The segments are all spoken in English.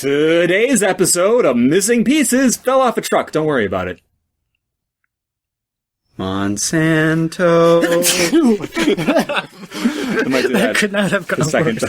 Today's episode of Missing Pieces fell off a truck. Don't worry about it. Monsanto. I might do that. Could not have gone second.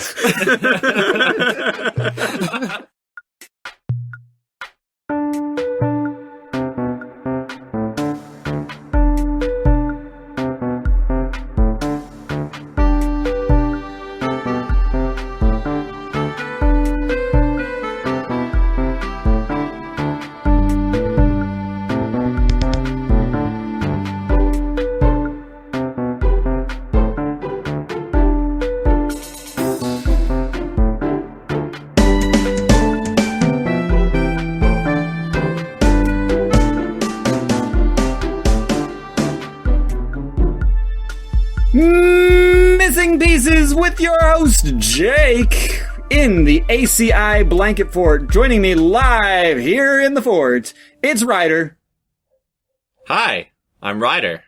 Missing Pieces with your host, Jake, in the ACI Blanket Fort. Joining me live here in the fort, it's Ryder. Hi, I'm Ryder.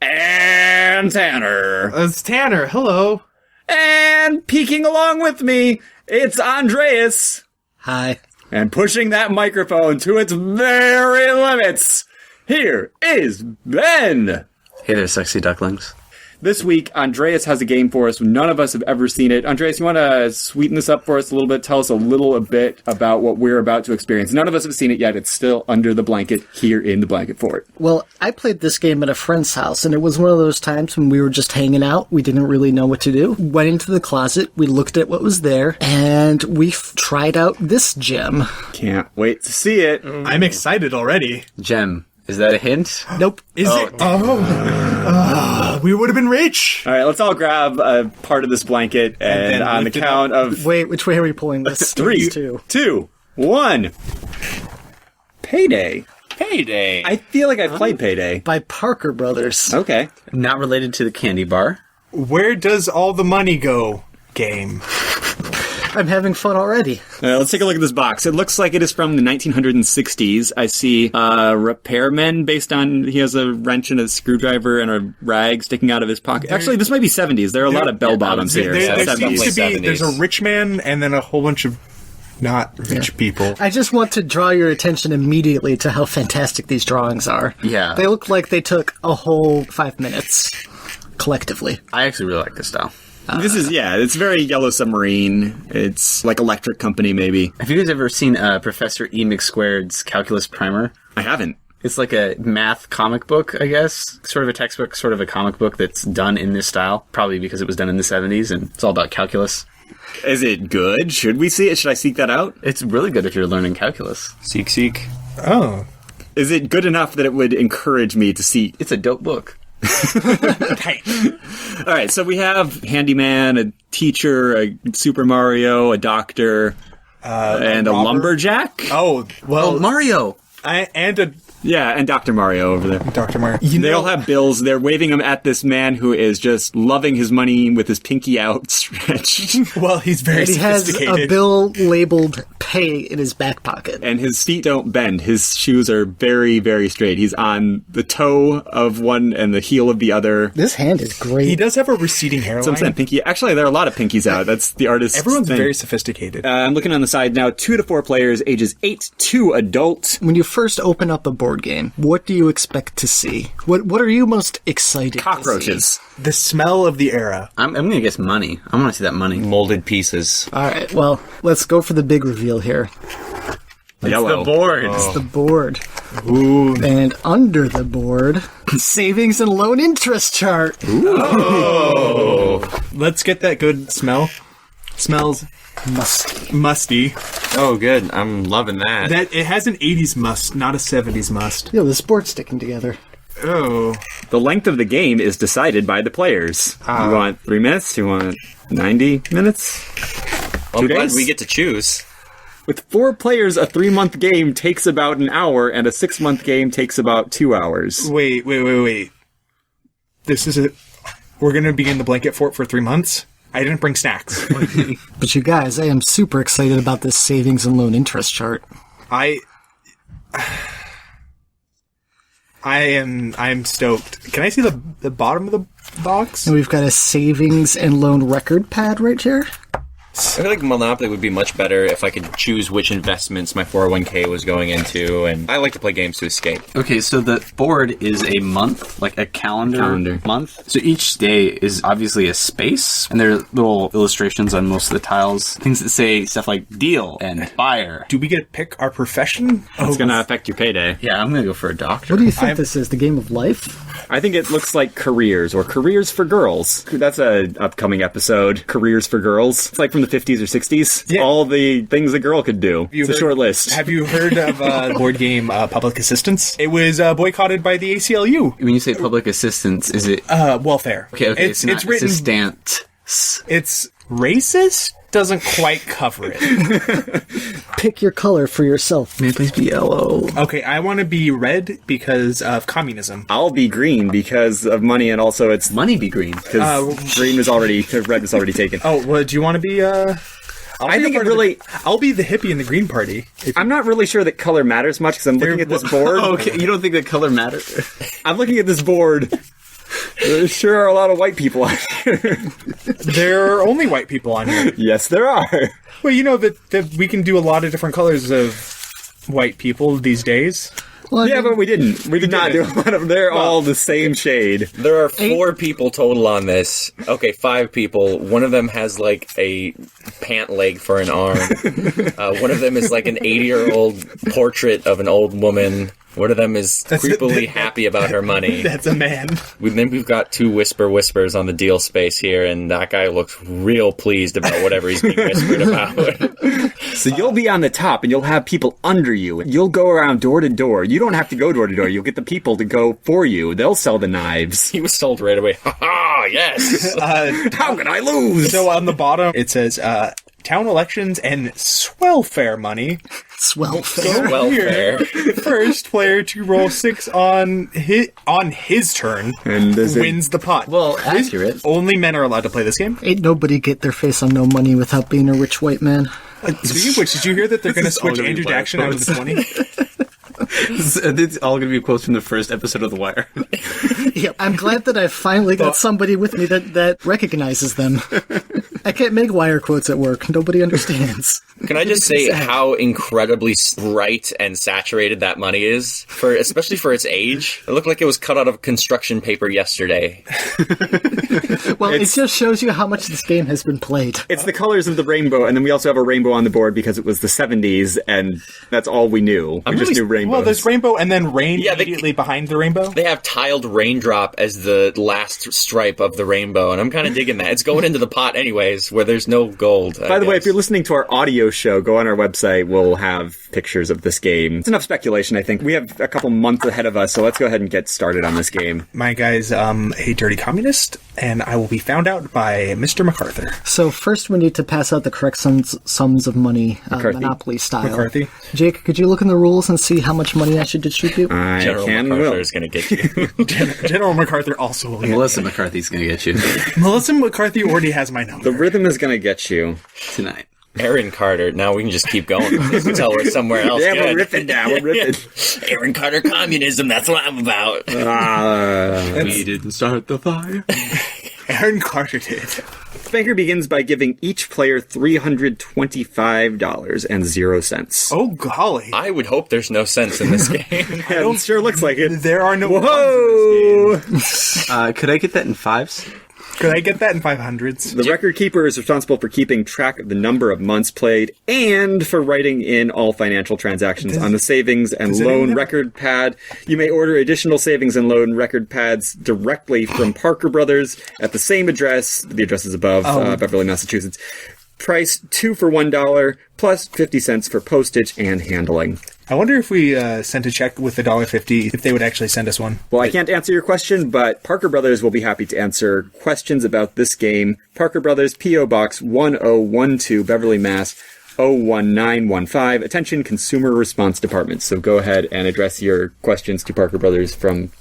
And Tanner. It's Tanner. Hello. And peeking along with me, it's Andreas. Hi. And pushing that microphone to its very limits, here is Ben. Hey there, sexy ducklings. This week, Andreas has a game for us. None of us have ever seen it. Andreas, you want to sweeten this up for us a little bit? Tell us a little bit about what we're about to experience. None of us have seen it yet. It's still under the blanket here in the Blanket Fort. Well, I played this game at a friend's house, and it was one of those times when we were just hanging out. We didn't really know what to do. Went into the closet, we looked at what was there, and we tried out this gem. Can't wait to see it. I'm excited already. Gem. Is that a hint? Nope. Is it? We would have been rich. All right, let's all grab a part of this blanket, and then on the lift it count of Wait, which way are we pulling this? 3, Two. 2, 1. Payday. Payday. I feel like I played Payday. By Parker Brothers. Okay. Not related to the candy bar. Where does all the money go? Game. I'm having fun already. Let's take a look at this box. It looks like it is from the 1960s. I see a repairman based on, he has a wrench and a screwdriver and a rag sticking out of his pocket. Actually, this might be 70s. There are a lot of bell bottoms here. There So seems 70s. to be, 70s. there's a rich man and then a whole bunch of not rich people. I just want to draw your attention immediately to how fantastic these drawings are. Yeah. They look like they took a whole 5 minutes, collectively. I actually really like this style. This is, it's very Yellow Submarine. It's like Electric Company, maybe. Have you guys ever seen Professor E. McSquared's Calculus Primer? I haven't. It's like a math comic book, I guess. Sort of a textbook, sort of a comic book that's done in this style. Probably because it was done in the 70s, and it's all about calculus. Is it good? Should we see it? Should I seek that out? It's really good if you're learning calculus. Seek. Oh. Is it good enough that it would encourage me to seek? It's a dope book. All right, so we have handyman, a teacher, a Super Mario, a doctor, and a robber? lumberjack. Oh, well, Mario! and a Yeah, and Dr. Mario over there. Dr. Mario. They all have bills. They're waving them at this man who is just loving his money with his pinky outstretched. Well, he's very And he has sophisticated. a bill labeled pay in his back pocket. And his feet don't bend. His shoes are very, very straight. He's on the toe of one and the heel of the other. This hand is great. He does have a receding hairline. So I'm saying pinky. Actually, there are a lot of pinkies out. That's the artist's Everyone's thing. very sophisticated. I'm looking on the side now. 2 to 4 players, ages 8 to adult. When you first open up a board game, what do you expect to see? What are you most excited Cockroaches. The smell of the era. I'm going to guess money. I want to see that money. Molded pieces. to see? All right, well, let's go for the big reveal here. Yellow. The board. It's the board. Ooh. And under the board, savings and loan interest chart. Let's get that good smell. Smells musty. Oh, good. I'm loving that. That it has an 80s must, not a 70s must. Yo, this board's sticking together. Oh. The length of the game is decided by the players. You want 3 minutes? You want 90 minutes? I'm glad days? we get to choose. With 4 players, a 3-month game takes about an hour, and a 6-month game takes about 2 hours. Wait. This is we're gonna be in the blanket fort for 3 months? I didn't bring snacks. But you guys, I am super excited about this savings and loan interest chart. I'm stoked. Can I see the bottom of the box? And we've got a savings and loan record pad right here. I feel like Monopoly would be much better if I could choose which investments my 401k was going into, and I like to play games to escape. Okay, so the board is a month, like a calendar month. So each day is obviously a space, and there are little illustrations on most of the tiles. Things that say stuff like deal and buyer. Do we get to pick our profession? It's going to affect your payday. Yeah, I'm gonna go for a doctor. What do you think this is? The game of life? I think it looks like careers or careers for girls. That's a upcoming episode. Careers for girls. It's like from the 50s or 60s. Yeah. All the things a girl could do. It's a short list. Have you heard of the board game Public Assistance? It was boycotted by the ACLU. When you say public assistance, is it Welfare. okay? It's written. assistant. It's racist. Doesn't quite cover it. Pick your color for yourself. May it please be yellow. Okay, I want to be red because of communism. I'll be green because of money, and also it's Money be green. because red was already taken. Oh, well, do you want to be? I think it really. I'll be the hippie in the Green Party. I'm not really sure that color matters much because I'm looking at this board. Okay, you don't think that color matters? I'm looking at this board. There sure are a lot of white people out here. There are only white people on here. Yes, there are. Well, you know that we can do a lot of different colors of white people these days. Well, Yeah, but we didn't. We did not do a lot of them. They're all the same shade. There are 4 people total on this. Okay, 5 people. One of them has like a pant leg for an arm. One of them is like an 80-year-old portrait of an old woman. One of them is creepily happy about her money. That's a man. Then we've got 2 whispers on the deal space here, and that guy looks real pleased about whatever he's being whispered about. So you'll be on the top, and you'll have people under you. You'll go around door to door. You don't have to go door to door. You'll get the people to go for you. They'll sell the knives. He was sold right away. Ha ha! Yes. How can I lose? So on the bottom it says town elections and swellfare money. swell fair. Welfare. First player to roll 6 on his turn And does it- wins the pot. Well, accurate. Only men are allowed to play this game. Ain't nobody get their face on no money without being a rich white man. Speaking of which, did you hear that they're going to is all switch gonna be Andrew black Jackson out of the 20? It's all going to be quotes from the first episode of The Wire. Yeah, I'm glad that I finally got somebody with me that recognizes them. I can't make wire quotes at work. Nobody understands. Can I just say how incredibly bright and saturated that money is, especially for its age? It looked like it was cut out of construction paper yesterday. Well, it just shows you how much this game has been played. It's the colors of the rainbow, and then we also have a rainbow on the board because it was the 70s, and that's all we knew. We just knew rainbows. Well, there's rainbow and then rain Yeah, immediately behind the rainbow. They have tiled raindrop as the last stripe of the rainbow, and I'm kind of digging that. It's going into the pot anyways, where there's no gold. By the way, if you're listening to our audio show, go on our website. We'll have pictures of this game. It's enough speculation, I think. We have a couple months ahead of us, so let's go ahead and get started on this game. My guy's a dirty communist, and I will be found out by Mr. MacArthur. So first we need to pass out the correct sums of money, McCarthy. Monopoly style. McCarthy. Jake, could you look in the rules and see how much money I should distribute? I General can MacArthur will. is going to get you. General MacArthur also will get Melissa McCarthy's going to get you Melissa McCarthy already has my number. The rhythm is going to get you. tonight. Aaron Carter. Now we can just keep going. You can tell we're somewhere else. Yeah, good. we're ripping now. We're ripping. Aaron Carter communism. That's what I'm about. We didn't start the fire. Aaron Carter did. Banker begins by giving each player $325.00. Oh, golly. I would hope there's no sense in this game. Yeah, it sure looks like it. There are no Whoa! ones in this game. Could I get that in fives? Could I get that in 500s? The record keeper is responsible for keeping track of the number of months played and for writing in all financial transactions on the savings and does loan anyone have- record pad. You may order additional savings and loan record pads directly from Parker Brothers at the same address. The address is above Beverly, Massachusetts. Price 2 for $1 plus 50 cents for postage and handling. I wonder if we sent a check with $1.50, if they would actually send us one. Well, I can't answer your question, but Parker Brothers will be happy to answer questions about this game. Parker Brothers, P.O. Box 1012, Beverly, Mass. 01915. Attention, Consumer Response Department. So go ahead and address your questions to Parker Brothers from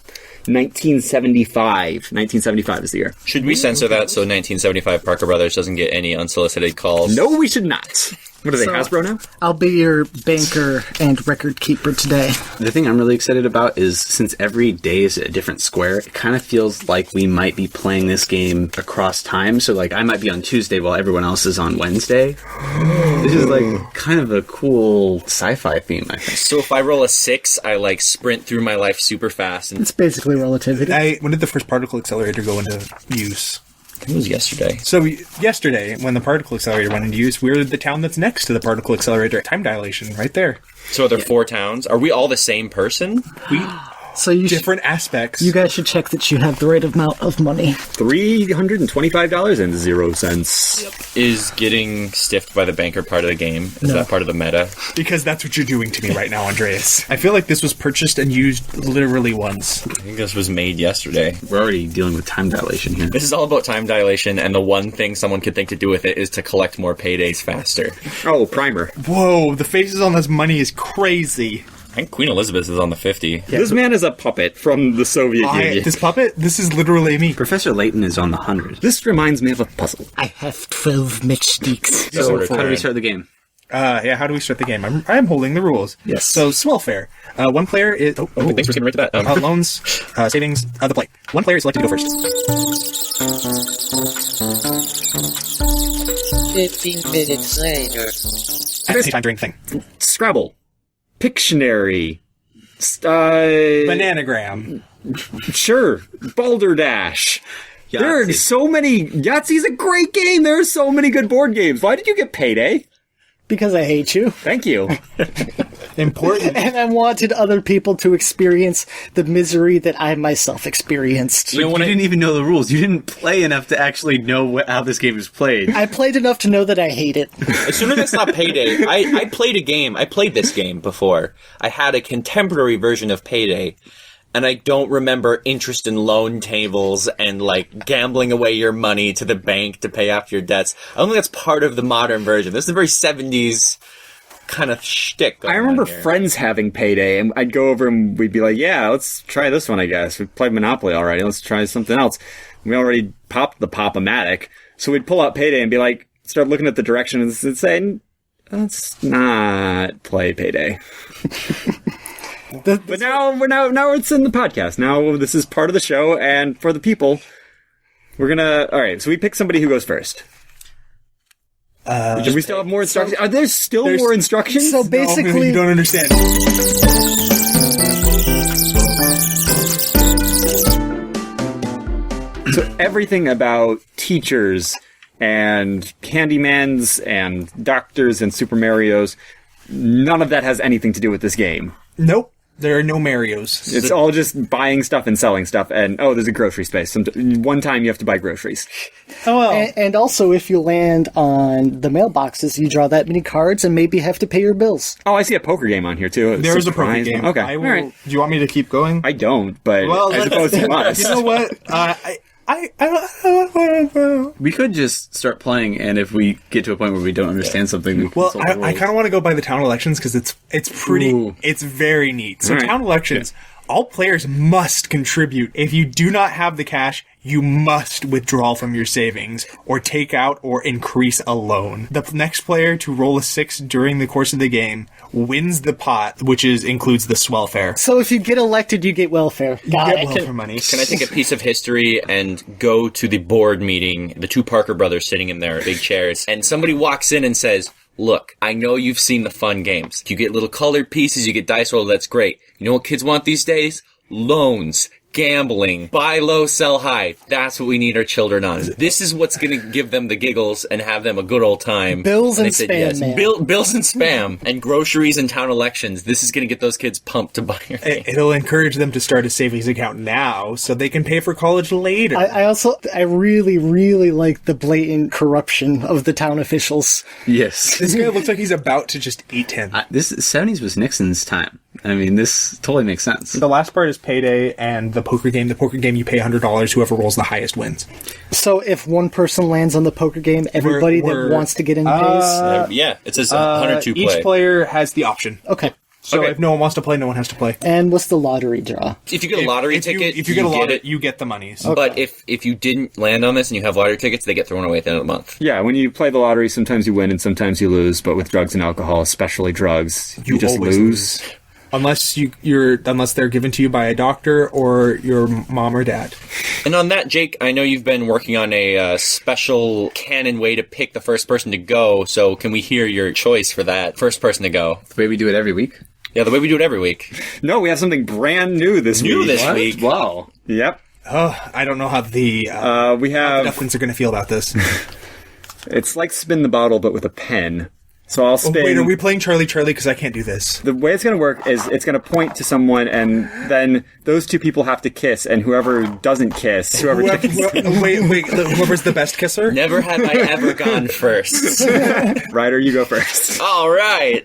1975. 1975 is the year. Should we censor that so 1975 Parker Brothers doesn't get any unsolicited calls? No, we should not. What are they, Hasbro now? I'll be your banker and record keeper today. The thing I'm really excited about is since every day is a different square, it kind of feels like we might be playing this game across time. So, like, I might be on Tuesday while everyone else is on Wednesday. This is, like, kind of a cool sci-fi theme, I think. So if I roll a 6, I like sprint through my life super fast. And It's basically relativity. When did the first particle accelerator go into use? it was yesterday. So yesterday, when the particle accelerator went into use, we're the town that's next to the particle accelerator. Time dilation, right there. So are there 4 towns? Are we all the same person? So you Different aspects. you guys should check that you have the right amount of money. $325.00. Is getting stiffed by the banker part of the game? Is that part of the meta? Because that's what you're doing to me right now, Andreas. I feel like this was purchased and used literally once. I think this was made yesterday. We're already dealing with time dilation here. This is all about time dilation, and the one thing someone could think to do with it is to collect more paydays faster. Oh, primer. Whoa, the faces on this money is crazy. I think Queen Elizabeth is on the 50. This man is a puppet from the Soviet Union. This puppet, this is literally me. Professor Layton is on the 100. This reminds me of a puzzle. I have 12 matchsticks. So, how do we start the game? How do we start the game? I'm holding the rules. Yes. So, Swellfair. One player is... Thanks for skipping right to that. loans, savings, the play. One player is selected to go first. 15 minutes later. At the same time during the thing. Scrabble. Pictionary. Bananagram. Sure. Balderdash. There are Yahtzee. so many... Yahtzee's a great game. There are so many good board games. Why did you get Payday? Because I hate you. Thank you. Important. And I wanted other people to experience the misery that I myself experienced. You didn't even know the rules. You didn't play enough to actually know how this game is played. I played enough to know that I hate it. Assuming it's not Payday, I played a game. I played this game before. I had a contemporary version of Payday, and I don't remember interest in loan tables and, like, gambling away your money to the bank to pay off your debts. I don't think that's part of the modern version. This is a very 70s kind of shtick going I remember on here. friends having Payday, and I'd go over and we'd be like, yeah, let's try this one, I guess. We played Monopoly already. Let's try something else. We already popped the Pop-O-Matic. So we'd pull out Payday and be like, start looking at the directions and say, let's not play Payday. But now it's in the podcast. Now this is part of the show, and for the people, we're gonna. All right, so we pick somebody who goes first. Do we still have more instructions? Are there still more instructions? So No, basically, you don't understand. So everything about teachers and Candymans and doctors and Super Marios, none of that has anything to do with this game. Nope. There are no Marios. It's all just buying stuff and selling stuff, and there's a grocery space. One time you have to buy groceries. Oh, well. and also if you land on the mailboxes, you draw that many cards and maybe have to pay your bills. Oh, I see a poker game on here too. There is a poker Surprise. game. Okay, I will, all right. Do you want me to keep going? I don't, but I suppose you must. You know what? I We could just start playing, and if we get to a point where we don't understand something, we Well, consult the I rules. kind of want to go by the town elections because it's pretty, Ooh. it's very neat. So All right. town elections, all players must contribute. If you do not have the cash, you must withdraw from your savings or take out or increase a loan. The next player to roll a 6 during the course of the game wins the pot, which includes the Swellfair. So if you get elected, you get welfare. Got Get it. welfare money. Can I take a piece of history and go to the board meeting, the 2 Parker brothers sitting in their big chairs, and somebody walks in and says, look, I know you've seen the fun games. You get little colored pieces, you get dice rolled, that's great. You know what kids want these days? Loans. Gambling, buy low, sell high. That's what we need our children on. This is what's going to give them the giggles and have them a good old time. Bills they and said spam, man. Bills and spam and groceries and town elections. This is going to get those kids pumped to buy your thing. It'll encourage them to start a savings account now so they can pay for college later. I really, really like the blatant corruption of the town officials. Yes. This guy looks like he's about to just eat him. This 70s was Nixon's time. I mean, this totally makes sense. The last part is Payday and the poker game. The poker game, you pay $100. Whoever rolls the highest wins. So if one person lands on the poker game, everybody that wants to get in pays? Yeah, it says 102 play. Each player has the option. Okay. So Okay. if no one wants to play, no one has to play. And what's the lottery draw? If you get a lottery if you- ticket, if you get a lottery, it. you get the monies. But if you didn't land on this and you have lottery tickets, they get thrown away at the end of the month. Yeah, when you play the lottery, sometimes you win and sometimes you lose. But with drugs and alcohol, especially drugs, you just always lose. Unless unless they're given to you by a doctor or your mom or dad. And on that, Jake, I know you've been working on a special canon way to pick the first person to go. So can we hear your choice for that first person to go? The way we do it every week. Yeah, the way we do it every week. No, we have something brand new this week. New this week. Wow. Yep. Oh, I don't know how the We have. Duffins are going to feel about this. It's like spin the bottle, but with a pen. So I'll spin. Wait, are we playing Charlie Charlie? Because I can't do this. The way it's going to work is it's going to point to someone, and then those two people have to kiss, and whoever doesn't kiss, whoever Wait, whoever's the best kisser? Never have I ever gone first. Ryder, you go first. All right.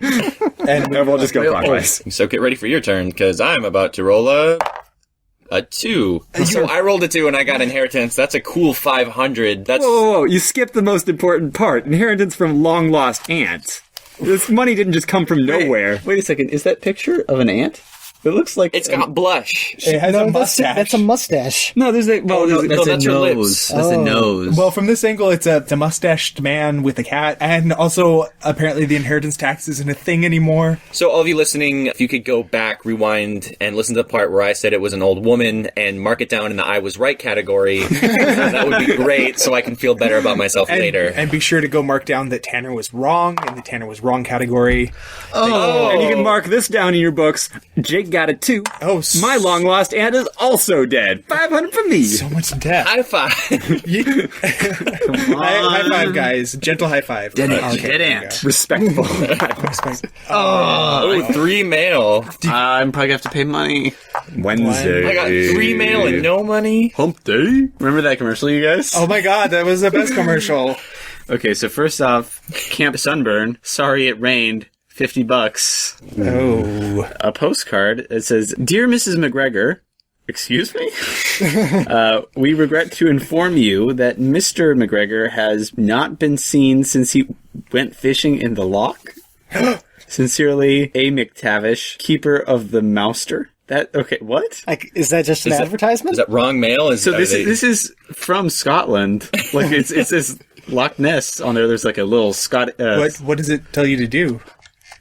And And we'll just go clockwise. So get ready for your turn, because I'm about to roll a 2. So I rolled a 2 and I got inheritance. That's a cool 500. That's Whoa, you skipped the most important part. Inheritance from long lost aunt. This money didn't just come from nowhere. Wait a second. Is that picture of an ant? It looks like it's got blush. it has a mustache. That's a mustache. No, there's a well, no, there's no, a, that's your lips. nose. That's a nose. Well, from this angle, it's a mustached man with a cat, and also apparently the inheritance tax isn't a thing anymore. So all of you listening, if you could go back, rewind, and listen to the part where I said it was an old woman and mark it down in the I was right category, that would be great so I can feel better about myself And, later. and be sure to go mark down that Tanner was wrong in the Tanner was wrong category. and you can mark this down in your books. Jake got a 2. Oh, My long lost aunt is also dead. 500 for me. so much death. High five. High five, guys. Gentle high five. Dead ant. Okay, Dead there you ant. Respectful. Oh, 3 mail. I'm probably gonna have to pay money. Wednesday. I got 3 mail and no money. Hump day. Remember that commercial, you guys? go. Oh my god, that was the best commercial. Okay, so first off, Camp Sunburn. Sorry it rained. $50. Oh. A postcard that says, "Dear Mrs. McGregor, excuse me? We regret to inform you that Mr. McGregor has not been seen since he went fishing in the loch. Sincerely, A. McTavish, keeper of the Mouster." That okay? What? Like, is that just an advertisement? Is that wrong mail? So this is from Scotland. Like it says Loch Ness on there. There's like a little What does it tell you to do?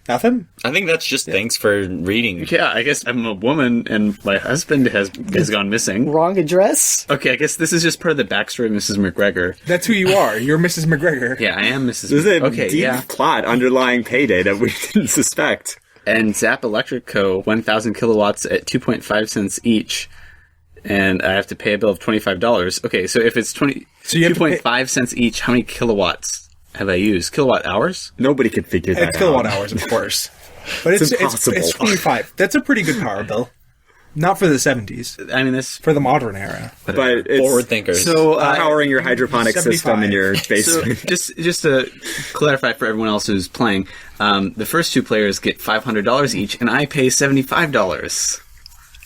Nothing? I think that's just thanks for reading. Yeah, I guess I'm a woman and my husband has gone missing. Wrong address? Okay, I guess this is just part of the backstory of Mrs. McGregor. That's who you are. You're Mrs. McGregor. Yeah, I am Mrs. There's a Okay, deep yeah. plot underlying Payday that we didn't suspect. And Zap Electric Co. 1,000 kilowatts at 2.5 cents each. And I have to pay a bill of $25. Okay, so if it's So you have to pay- 2.5 cents each, how many kilowatts have I used? Kilowatt hours? Nobody could figure that It's kilowatt out. hours, of course. But it's impossible. 25. That's a pretty good power bill. Not for the 70s. I mean, this. For the modern era. But it's Forward thinkers. So, powering your hydroponic system in your 75. basement. So just to clarify for everyone else who's playing, the first two players get $500 each, and I pay $75.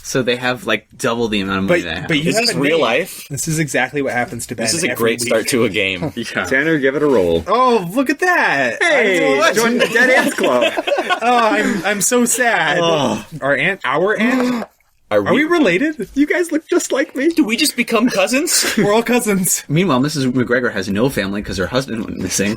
So they have like double the amount of money that I have. But you Is this haven't real made- life? This is exactly what happens to Ben. This is a every great week. start to a game. Yeah. Tanner, give it a roll. Oh, look at that! Hey, join the Dead Ants Club. I'm so sad. Our aunt. Are Are we related? You guys look just like me. Do we just become cousins? We're all cousins. Meanwhile, Mrs. McGregor has no family because her husband went missing.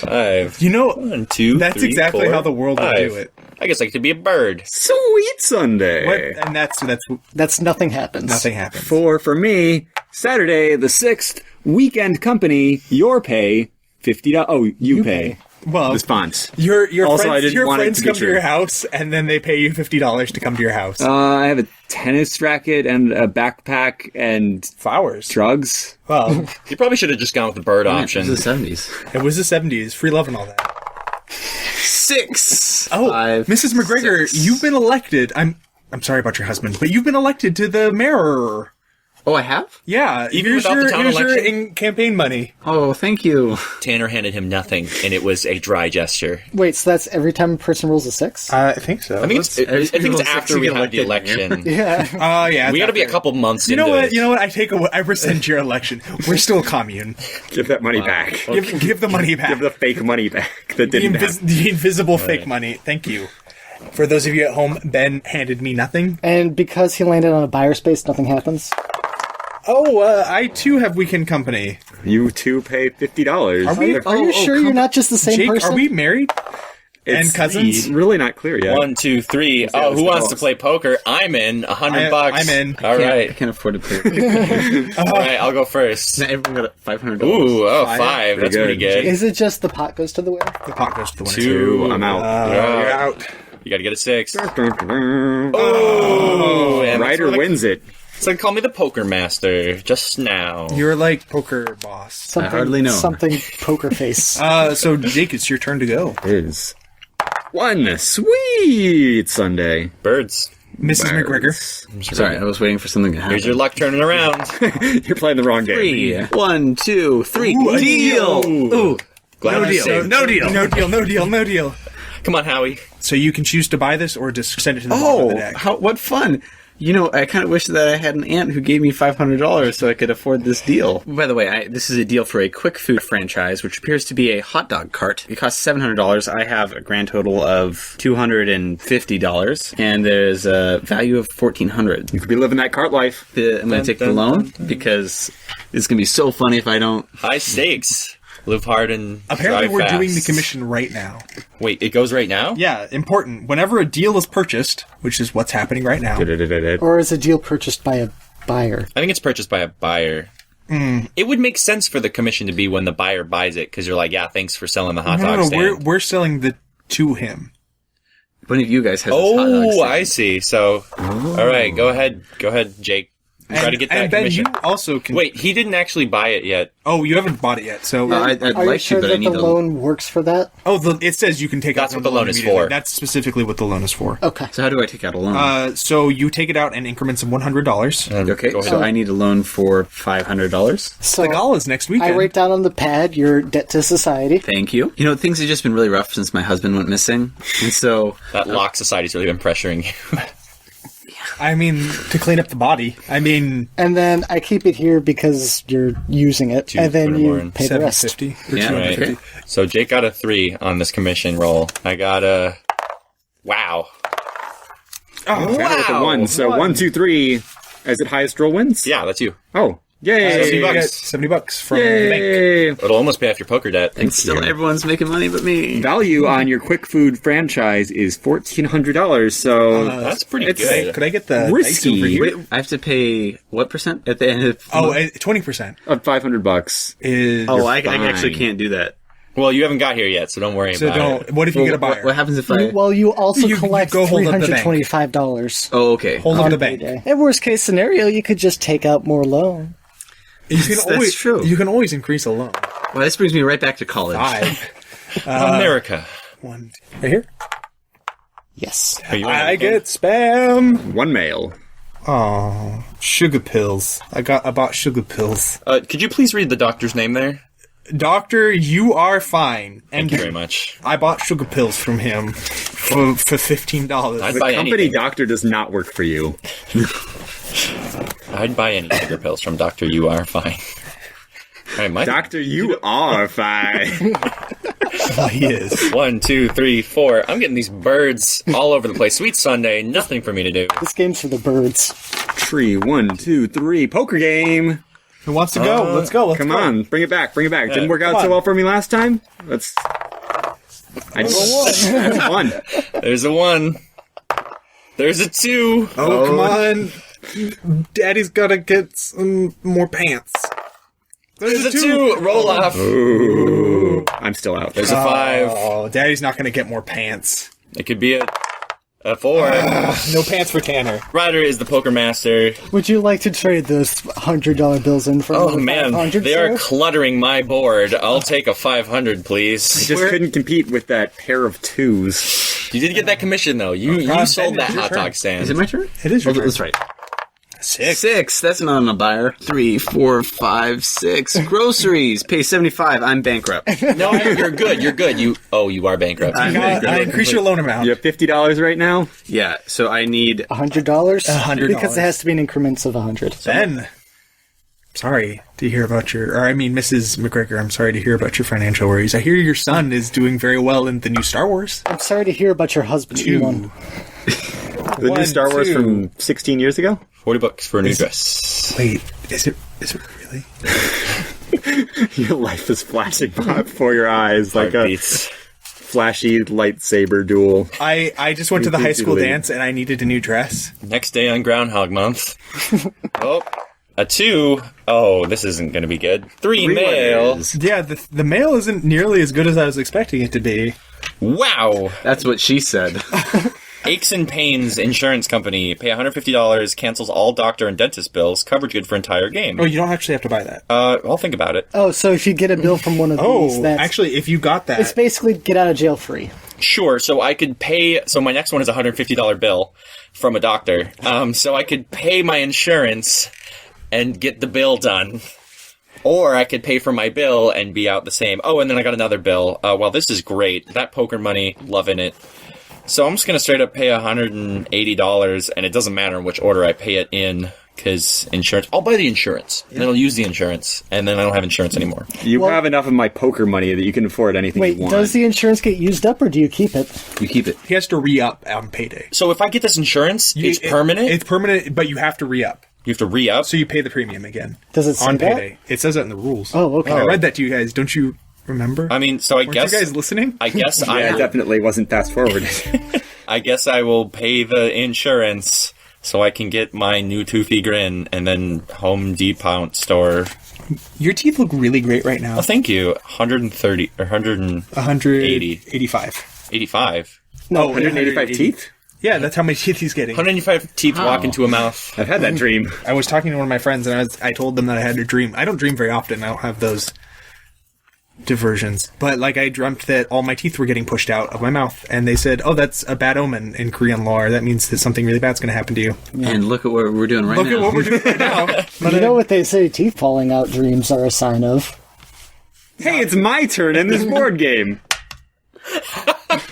5, You know, 1, 2, that's 3, exactly 4, how the world would 5. do it. I guess I get to be a bird. Sweet Sunday. What? And that's Nothing happens. nothing happens. For me, Saturday the 6th, Weekend Company, your pay, $50. Oh, you pay. Well, Response. your Also, I friends, didn't your want it friends to be come to true. your house, and then they pay you $50 to come to your house. I have a tennis racket and a backpack and Flowers. drugs. Well, You probably should have just gone with the bird It option. was the 70s. it was the 70s, free love and all that. 6. Oh, 5, Mrs. McGregor, 6. you've been elected. I'm sorry about your husband, but you've been elected to the mayor. Oh, I have? Yeah, Even here's without the your, town here's your election? campaign money. Oh, thank you. Tanner handed him nothing, and it was a dry gesture. Wait, so that's every time a person rolls a 6? I think so. I think it's Every after we single had the elected, election. Yeah. Oh yeah, We got to be a after. couple months You into know what? it. You know what? I rescind your election. We're still a commune. Give that money back. Give the money back. Give the fake money back that didn't happen. The invisible fake money. Thank you. For those of you at home, Ben handed me nothing. And because he landed on a buyer space, nothing happens. Oh, I too have weekend company. You two pay $50. Are you sure you're not just the same Jake, person? are we married? It's and cousins? really not clear yet. 1, 2, 3. Oh, who wants to play poker? I'm in. $100. I'm in. All right. I can't afford to pay. All right. I'll go first. Not everyone got $500. Ooh, five. That's pretty good. Is it just the pot goes to the winner? The pot goes to the winner. 2. I'm out. You're out. You got to get a 6. Oh, and that's Ryder what I- wins it. So call me the poker master just now. You're like poker boss. Something, hardly know. Something poker face. So Jake, it's your turn to go. Is one sweet Sunday. Birds. Mrs. McGregor. Sorry, I was waiting for something to happen. Here's your luck turning around. You're playing the wrong game. 3. 1, 2, 3. Ooh, Deal! Ooh. Glad I saved. No deal. No deal. No deal. No deal. Come on, Howie. So you can choose to buy this or just send it to the bottom of the deck. What fun! You know, I kind of wish that I had an aunt who gave me $500 so I could afford this deal. By the way, this is a deal for a quick food franchise, which appears to be a hot dog cart. It costs $700. I have a grand total of $250, and there's a value of $1,400. You could be living that cart life. I'm going to take the loan because it's going to be so funny if I don't. High stakes. Live hard and Apparently, drive we're fast. doing the commission right now. Wait, it goes right now? Yeah, important. Whenever a deal is purchased, which is what's happening right now. Or is a deal purchased by a buyer? I think it's purchased by a buyer. It would make sense for the commission to be when the buyer buys it, because you're like, yeah, thanks for selling the hot dog stand. we're selling the to him. One of you guys has this hot dog Oh, stand. I see. So, all right, go ahead, Jake. Try to get that and Ben, commission. you also can. Wait, he didn't actually buy it yet. Oh, you haven't bought it yet. So, I'd Are you like sure to, but I that need the to. loan works for that? it says you can take That's out what the loan is immediately. for. That's specifically what the loan is for. Okay. So how do I take out a loan? So you take it out in increments of $100. Okay, Go ahead. so I need a loan for $500. So The gala is next weekend. I write down on the pad your debt to society. Thank you. You know, things have just been really rough since my husband went missing. And so, That lock society's really been pressuring you. I mean, to clean up the body. I mean, And then I keep it here because you're using it. And then put it more you in. pay the rest. $750 or Yeah, $250. okay. So Jake got a 3 on this commission roll. I got a... Wow. With a one. So 1, 2, 3. As it highest roll wins? Yeah, that's you. Oh. Yay. So you get Bucks. $70 from the bank. Yay. It'll almost pay off your poker debt. and still everyone's making money but me. Value on your quick food franchise is $1,400. So That's pretty It's- good. Could I get the Risky. dice over here? Wait, I have to pay what percent at the end of... Oh, 20% of $500. is. Oh, I actually fine. can't do that. Well, you haven't got here yet, so don't worry So about don't. it. What if you get a buyer? What happens if I... Well, you also You collect go hold up the bank. $325. Oh, okay. Hold on the bank. Payday. In worst case scenario, you could just take out more loan. You can That's always, true. You can always increase a loan. Well, this brings me right back to college. 5. America. 1. Right here. Yes. Are you I get spam. One mail. Oh, sugar pills. I bought sugar pills. Could you please read the doctor's name there? Doctor, you are fine. Thank you very much. I bought sugar pills from him for $15. I'd The buy company anything. doctor does not work for you. I'd buy any sugar pills from Doctor. You are fine. All right, my Doctor, you are fine. Oh, he is. 1, 2, 3, 4. I'm getting these birds all over the place. Sweet Sunday, nothing for me to do. This game's for the birds. Tree, 1, 2, 3. Poker game. Who wants to go? Let's go. Let's Come go. on, bring it back. Bring it back. Didn't work out come so on. well for me last time. That's that's one. There's a 1. There's a 2. Oh, come on. Daddy's gotta get some more pants. There's a 2. Roll off. Ooh, I'm still out. There's a 5. Oh, Daddy's not gonna get more pants. It could be a 4. No pants for Tanner. Ryder is the poker master. Would you like to trade those $100 bills in for Oh another man, 500, they are sir? cluttering my board. I'll take a 500, please. Just couldn't compete with that pair of 2s. You did get that commission though. You sold Ben, that it's your hot turn. dog stand. Is it my turn? It is your Oh, turn. that's right. 6. 6. That's not on a buyer. 3, 4, 5, 6. Groceries. Pay $75. I'm bankrupt. No, you're good. You're good. You are bankrupt. I increase your loan amount. You have $50 right now. Yeah, so I need... $100? $100. Because it has to be in increments of 100. Ben, sorry to hear about Mrs. McGregor, I'm sorry to hear about your financial worries. I hear your son is doing very well in the new Star Wars. I'm sorry to hear about your husband, Elon. The new Star Wars from 16 years ago? $40 for a new dress. Wait, is it really? Your life is flashing before your eyes like a Heartbeats. flashy lightsaber duel. I just went to the high school dance and I needed a new dress. Next day on Groundhog Month. Oh, a 2. Oh, this isn't going to be good. 3 mail. Yeah, the mail isn't nearly as good as I was expecting it to be. Wow. That's what she said. Aches and Pains Insurance Company. Pay $150, cancels all doctor and dentist bills. Coverage good for entire game. Oh, you don't actually have to buy that. I'll think about it. Oh, so if you get a bill from one of these, that's... actually, if you got that... It's basically get out of jail free. Sure, so I could pay... So my next one is a $150 bill from a doctor. So I could pay my insurance and get the bill done. Or I could pay for my bill and be out the same. Oh, and then I got another bill. Well, this is great. That poker money, loving it. So I'm just going to straight up pay $180, and it doesn't matter in which order I pay it in, because insurance... I'll buy the insurance, and then I'll use the insurance, and then I don't have insurance anymore. You have enough of my poker money that you can afford anything Wait, you want. does the insurance get used up, or do you keep it? You keep it. He has to re-up on payday. So if I get this insurance, it's permanent? It's permanent, but you have to re-up. You have to re-up? So you pay the premium again. Does it say on that? payday? It says that in the rules. Oh, okay. I read that to you guys. Don't you remember? I mean, so I Weren't guess... you guys listening? I guess Yeah, I definitely wasn't fast forwarded. I guess I will pay the insurance so I can get my new toothy grin and then Home Depot store. Your teeth look really great right now. Oh, thank you. 130 or 180. 85. 85. No, 185 teeth? Yeah, that's how many teeth he's getting. 185 teeth walk into a mouth. I've had that dream. I was talking to one of my friends, and I told them that I had a dream. I don't dream very often. I don't have those diversions. But, like, I dreamt that all my teeth were getting pushed out of my mouth, and they said, oh, that's a bad omen in Korean lore. That means that something really bad's going to happen to you. And look at what we're doing right now. Look at what we're doing right now. But you know what they say teeth falling out dreams are a sign of? Hey, it's my turn in this board game.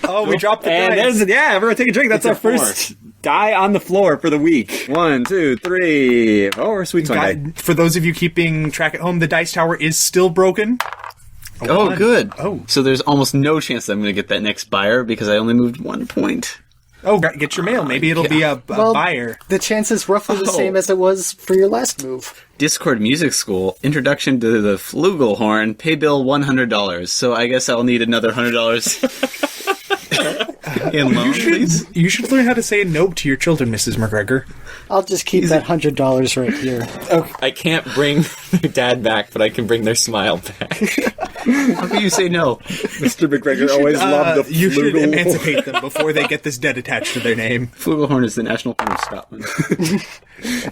Oh, we dropped the And dice. everyone take a drink. That's our first die on the floor for the week. 1, 2, 3. Oh, we're sweet song guy. For those of you keeping track at home, the dice tower is still broken. Oh, good. Oh. So there's almost no chance that I'm going to get that next buyer because I only moved 1 point. Oh, get your mail. Maybe it'll be a buyer. The chance is roughly the same as it was for your last move. Discord Music School, introduction to the flugelhorn, pay bill $100. So I guess I'll need another $100 in loan, please. You should learn how to say no to your children, Mrs. McGregor. I'll just keep that $100 right here. I can't bring their dad back, but I can bring their smile back. How can you say no? Mr. McGregor always loved the You should flugel. emancipate them before they get this debt attached to their name. Flugelhorn is the national horn of Scotland.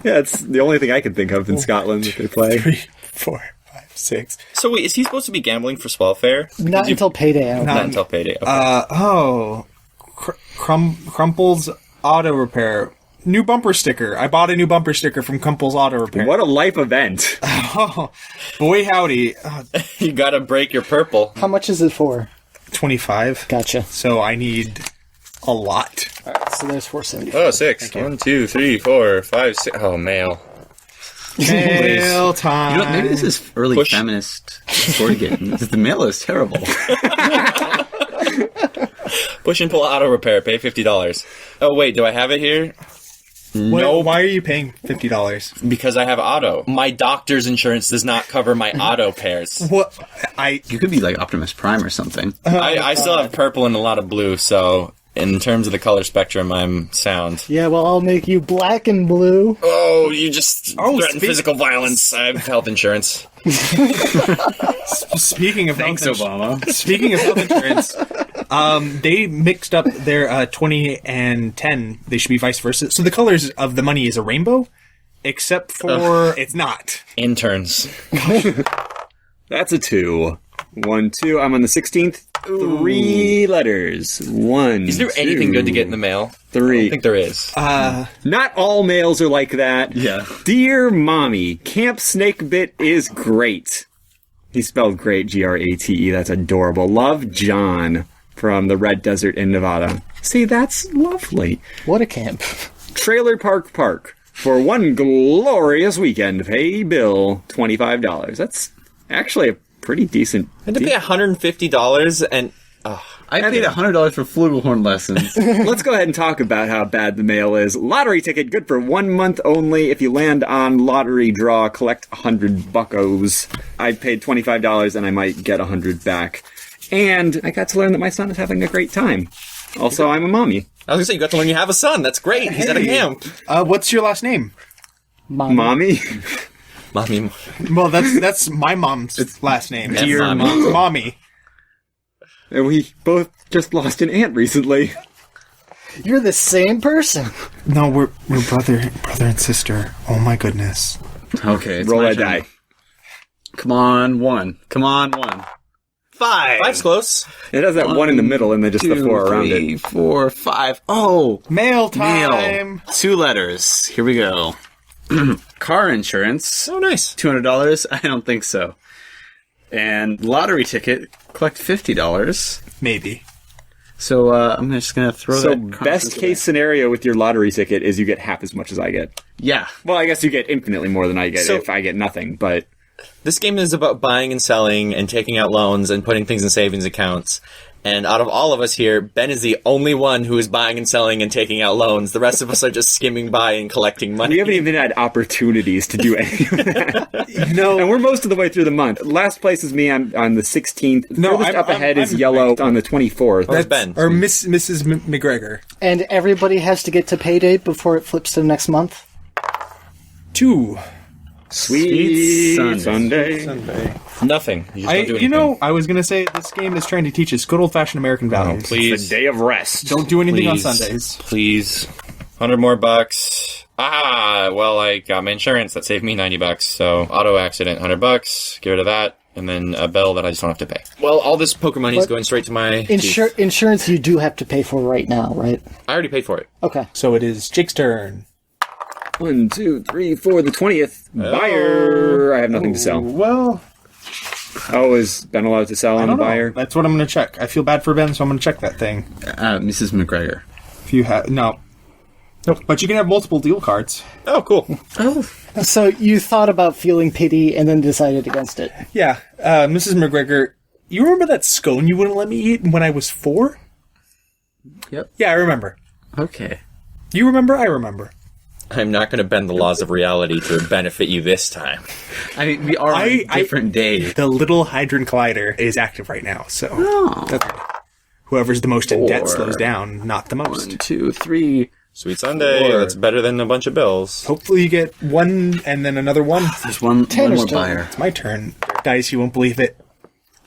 Yeah, it's the only thing I can think of in Scotland that they play. 3, 4, 5, 6. So wait, is he supposed to be gambling for Swellfair? Not until payday. I don't Not think. until payday. Okay. Crumple's Auto Repair. New bumper sticker. I bought a new bumper sticker from Crumple's Auto Repair. What a life event. Oh, boy howdy. You gotta break your purple. How much is it for? 25. Gotcha. So I need a lot. Alright, so there's 470. Oh, 6. 1, 2, 3, 4, 5, 6. Oh, mail. Mail time. You know what, maybe this is early Push. feminist board game. The mail is terrible. Push and pull auto repair. Pay $50. Oh, wait, do I have it here? No, Why are you paying $50? because I have auto. My doctor's insurance does not cover my auto pairs. What? You could be like Optimus Prime or something. I still have purple and a lot of blue, so in terms of the color spectrum, I'm sound. Yeah, well, I'll make you black and blue. Oh, you just threaten speak- physical violence. I have health insurance. Speaking of Thanks, health Obama. Speaking of health insurance, they mixed up their 20 and 10. They should be vice versa. So the colors of the money is a rainbow, except for it's not. Interns. That's a 2. 1, 2. I'm on the 16th. 3 letters. 1. Is there anything good to get in the mail? I 3. don't think there is. Not all mails are like that. Yeah. Dear Mommy, Camp Snakebit is great. He spelled great, Grate. That's adorable. Love, John, from the Red Desert in Nevada. See, that's lovely. What a camp. Trailer Park Park. For one glorious weekend, pay Bill $25. That's actually a pretty decent I had to pay $150 and I paid $100 for flugelhorn lessons. Let's go ahead and talk about how bad the mail is. Lottery ticket, good for 1 month only. If you land on lottery draw, collect $100 I paid $25 and I might get $100 back. And I got to learn that my son is having a great time. Also, I'm a mommy. I was gonna say you got to learn you have a son. That's great. He's at a camp. What's your last name? Mommy? Mommy. Well, that's my mom's last name. That's Dear mommy. mommy. And we both just lost an aunt recently. You're the same person. No, we're brother and sister. Oh my goodness. Okay, it's Roll my a turn. die. Come on, one. 5. Five's close. It has that one in the middle and then just the 4 around it. 3, 4, 5. Oh, Mail time. mail. 2 letters. Here we go. Car insurance. Oh, nice. $200? I don't think so. And lottery ticket. Collect $50. Maybe. So I'm just gonna throw So that. best case scenario with your lottery ticket is you get half as much as I get. Yeah. Well, I guess you get infinitely more than I get So- if I get nothing, but This game is about buying and selling and taking out loans and putting things in savings accounts. And out of all of us here, Ben is the only one who is buying and selling and taking out loans. The rest of us are just skimming by and collecting money. we haven't even had opportunities to do any of that. No. And we're most of the way through the month. Last place is me on the 16th. No, Furthest up ahead is I'm yellow on the 24th. Where's Ben? Or Mrs. McGregor. And everybody has to get to payday before it flips to the next month? 2. Sweet Sunday. Sunday. Nothing. You just don't do anything. I was gonna say this game is trying to teach us good old-fashioned American values. It's Please. the day of rest. Don't do anything on Please. Sundays. Please. 100 more bucks. Well, I got my insurance. That saved me $90. So, auto accident, $100. Get rid of that. And then a bill that I just don't have to pay. Well, all this poker money is What? going straight to my Insurance you do have to pay for right now, right? I already paid for it. Okay. So it is Jake's turn. 1, 2, 3, 4, the 20th. Buyer. I have nothing to sell. Well, Oh, is Ben allowed to sell I on the don't know. buyer? That's what I'm gonna check. I feel bad for Ben, so I'm gonna check that thing. Mrs. McGregor. If you have no. Nope. But you can have multiple deal cards. Oh, cool. So you thought about feeling pity and then decided against it. Yeah, Mrs. McGregor, you remember that scone you wouldn't let me eat when I was 4? Yep. Yeah, I remember. Okay. You remember? I remember. I'm not going to bend the laws of reality to benefit you this time. I mean, we are on different days. The little Hydron Collider is active right now, so whoever's the most in debt 4. slows down, not the most. 1, 2, 3. Sweet Sunday. Four. That's better than a bunch of bills. Hopefully you get one and then another one. There's one Tanner's more turn. buyer. It's my turn. Dice, you won't believe it.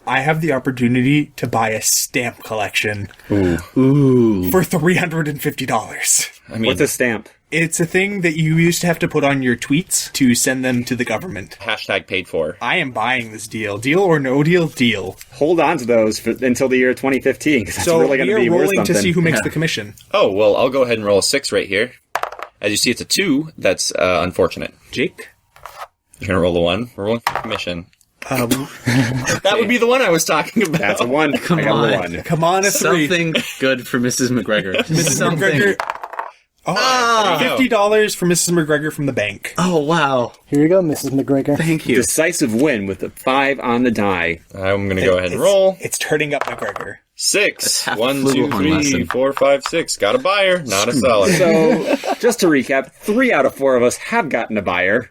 I have the opportunity to buy a stamp collection Ooh. for $350. I mean, What's a stamp? It's a thing that you used to have to put on your tweets to send them to the government. Hashtag paid for. I am buying this deal. Deal or no deal? Deal. Hold on to those until the year 2015, because that's So really going we to are be worth rolling something. to see who makes the commission. Oh, well, I'll go ahead and roll a 6 right here. As you see, it's a 2. That's unfortunate. Jake? You're going to roll a 1. We're rolling for commission. Um, that would be the one I was talking about. That's a 1. I got a on. 1. come on, a 3. Something good for Mrs. McGregor. Mrs. Something. McGregor. Oh, There you go. $50 for Mrs. McGregor from the bank. Oh, wow. Here you go, Mrs. McGregor. Thank you. Decisive win with a 5 on the die. I'm going to go ahead and It's- roll. It's turning up McGregor. 6. half 1, a 2, flugelhorn 3, lesson. 4, 5, 6. Got a buyer, not a seller. So, just to recap, 3 out of 4 of us have gotten a buyer.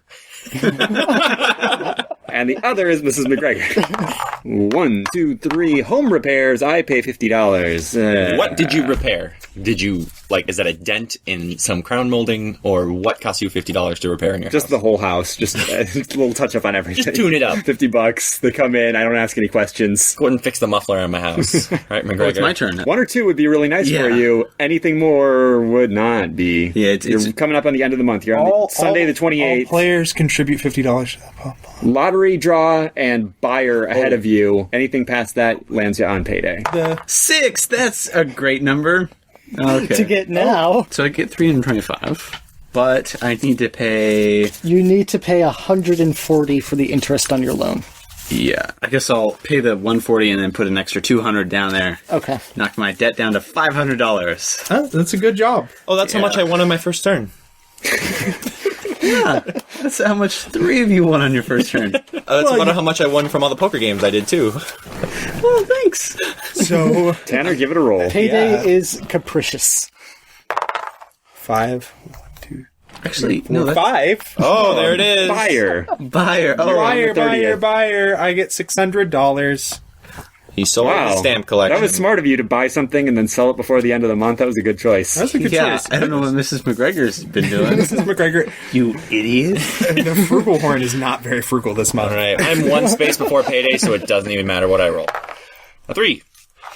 And the other is Mrs. McGregor. 1, 2, 3. Home repairs. I pay $50. What did you repair? Did you, is that a dent in some crown molding, or what cost you $50 to repair in your Just house? the whole house. Just a little touch up on everything. Just tune it up. $50. They come in. I don't ask any questions. Go ahead and fix the muffler on my house. Right, McGregor? Oh, it's my turn. 1 or 2 would be really nice for Yeah. you. Anything more would not be. Yeah, You're coming up on the end of the month. You're on Sunday the 28th. All players contribute $50 to the pop. Lottery draw and buyer ahead of you. Anything past that lands you on payday. 6. That's a great number. Okay. To get now, So I get 325. But I need to pay. you need to pay $140 for the interest on your loan. Yeah. I guess I'll pay the 140 and then put an extra 200 down there. Okay. Knock my debt down to $500. That's a good job. Oh, that's how much I won on my first turn. That's how much 3 of you won on your first turn. That's about how much I won from all the poker games I did too. Well, thanks. So Tanner, give it a roll. Payday is capricious. 5. Actually, no, that's 5. Oh, there it is. Fire. buyer. Oh, Buyer. I get $600. He sold Wow. his stamp collection. That was smart of you to buy something and then sell it before the end of the month. That was a good choice. That's a good yeah. choice. I don't know what Mrs. McGregor's been doing. Mrs. McGregor, You idiot. the frugal horn is not very frugal this month. All right, I'm one space before payday, so it doesn't even matter what I roll. A 3.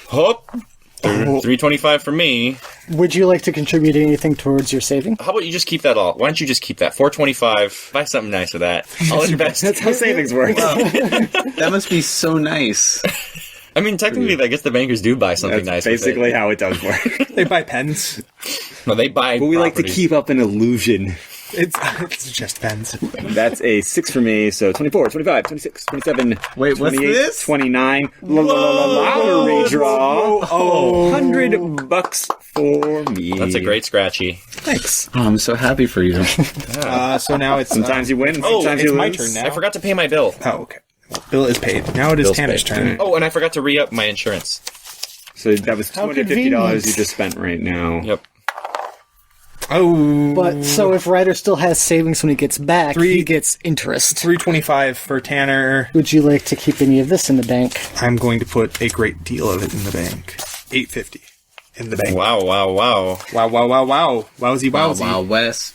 Hop. 325 for me. Would you like to contribute anything towards your saving? How about you just keep that all? Why don't you just keep that? 425. Buy something nice with that. I'll invest. That's how savings work. That must be so nice. I mean, technically, I guess the bankers do buy something That's nice with basically it. how it does work. They buy pens. No, they buy But we like to properties. keep up an illusion. It's just pens. That's a 6 for me, so 24, 25, 26, 27, Wait, what's 28, this? 29. Lottery draw. Oh. $100 for me. That's a great scratchy. Thanks. Oh, I'm so happy for you. So now it's Sometimes you win, Oh, sometimes it's you my lose. turn now. I forgot to pay my bill. Oh, okay. Well, bill is paid. Now it is Bill's Tanner's paid. turn. Oh, and I forgot to re-up my insurance. So that was How $250 convenient. you just spent right now. Yep. Oh, But so if Ryder still has savings when he gets back, he gets interest. 325 for Tanner. Would you like to keep any of this in the bank? I'm going to put a great deal of it in the bank. 850 in the bank. Wow, wow, wow. Wow, wow, wow, wow. Wowzy, Wow, wowzy. wow, Wes.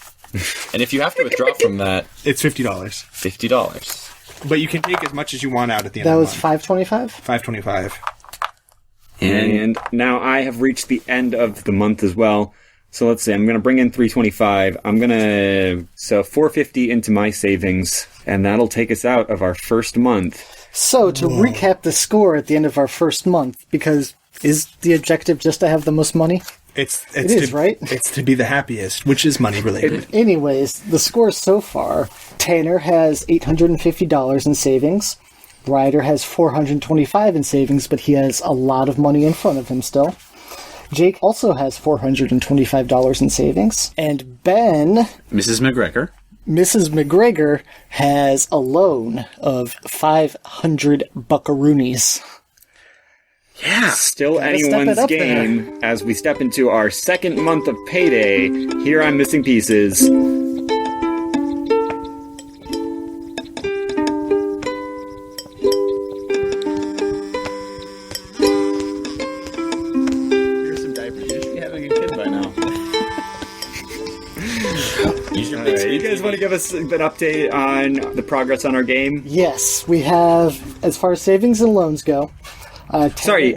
And if you have to withdraw from that, It's $50. $50. But you can take as much as you want out at the end That of was the month. $525. 525. And now I have reached the end of the month as well. So let's see, I'm going to bring in 325. So 450 into my savings, and that'll take us out of our first month. So to recap the score at the end of our first month, because is the objective just to have the most money? It is, right? It's to be the happiest, which is money related. Anyways, the score so far, Tanner has $850 in savings. Ryder has $425 in savings, but he has a lot of money in front of him still. Jake also has $425 in savings. And Ben, Mrs. McGregor. Mrs. McGregor, has a loan of 500 buckaroonies. Yeah. Still Gotta step anyone's it up game as we step into our second month of payday here on Missing Pieces. Here's some diapers. You should be having a kid by now. Use your All big right, you speed. guys want to give us an update on the progress on our game? Yes, we have, as far as savings and loans go. Sorry, you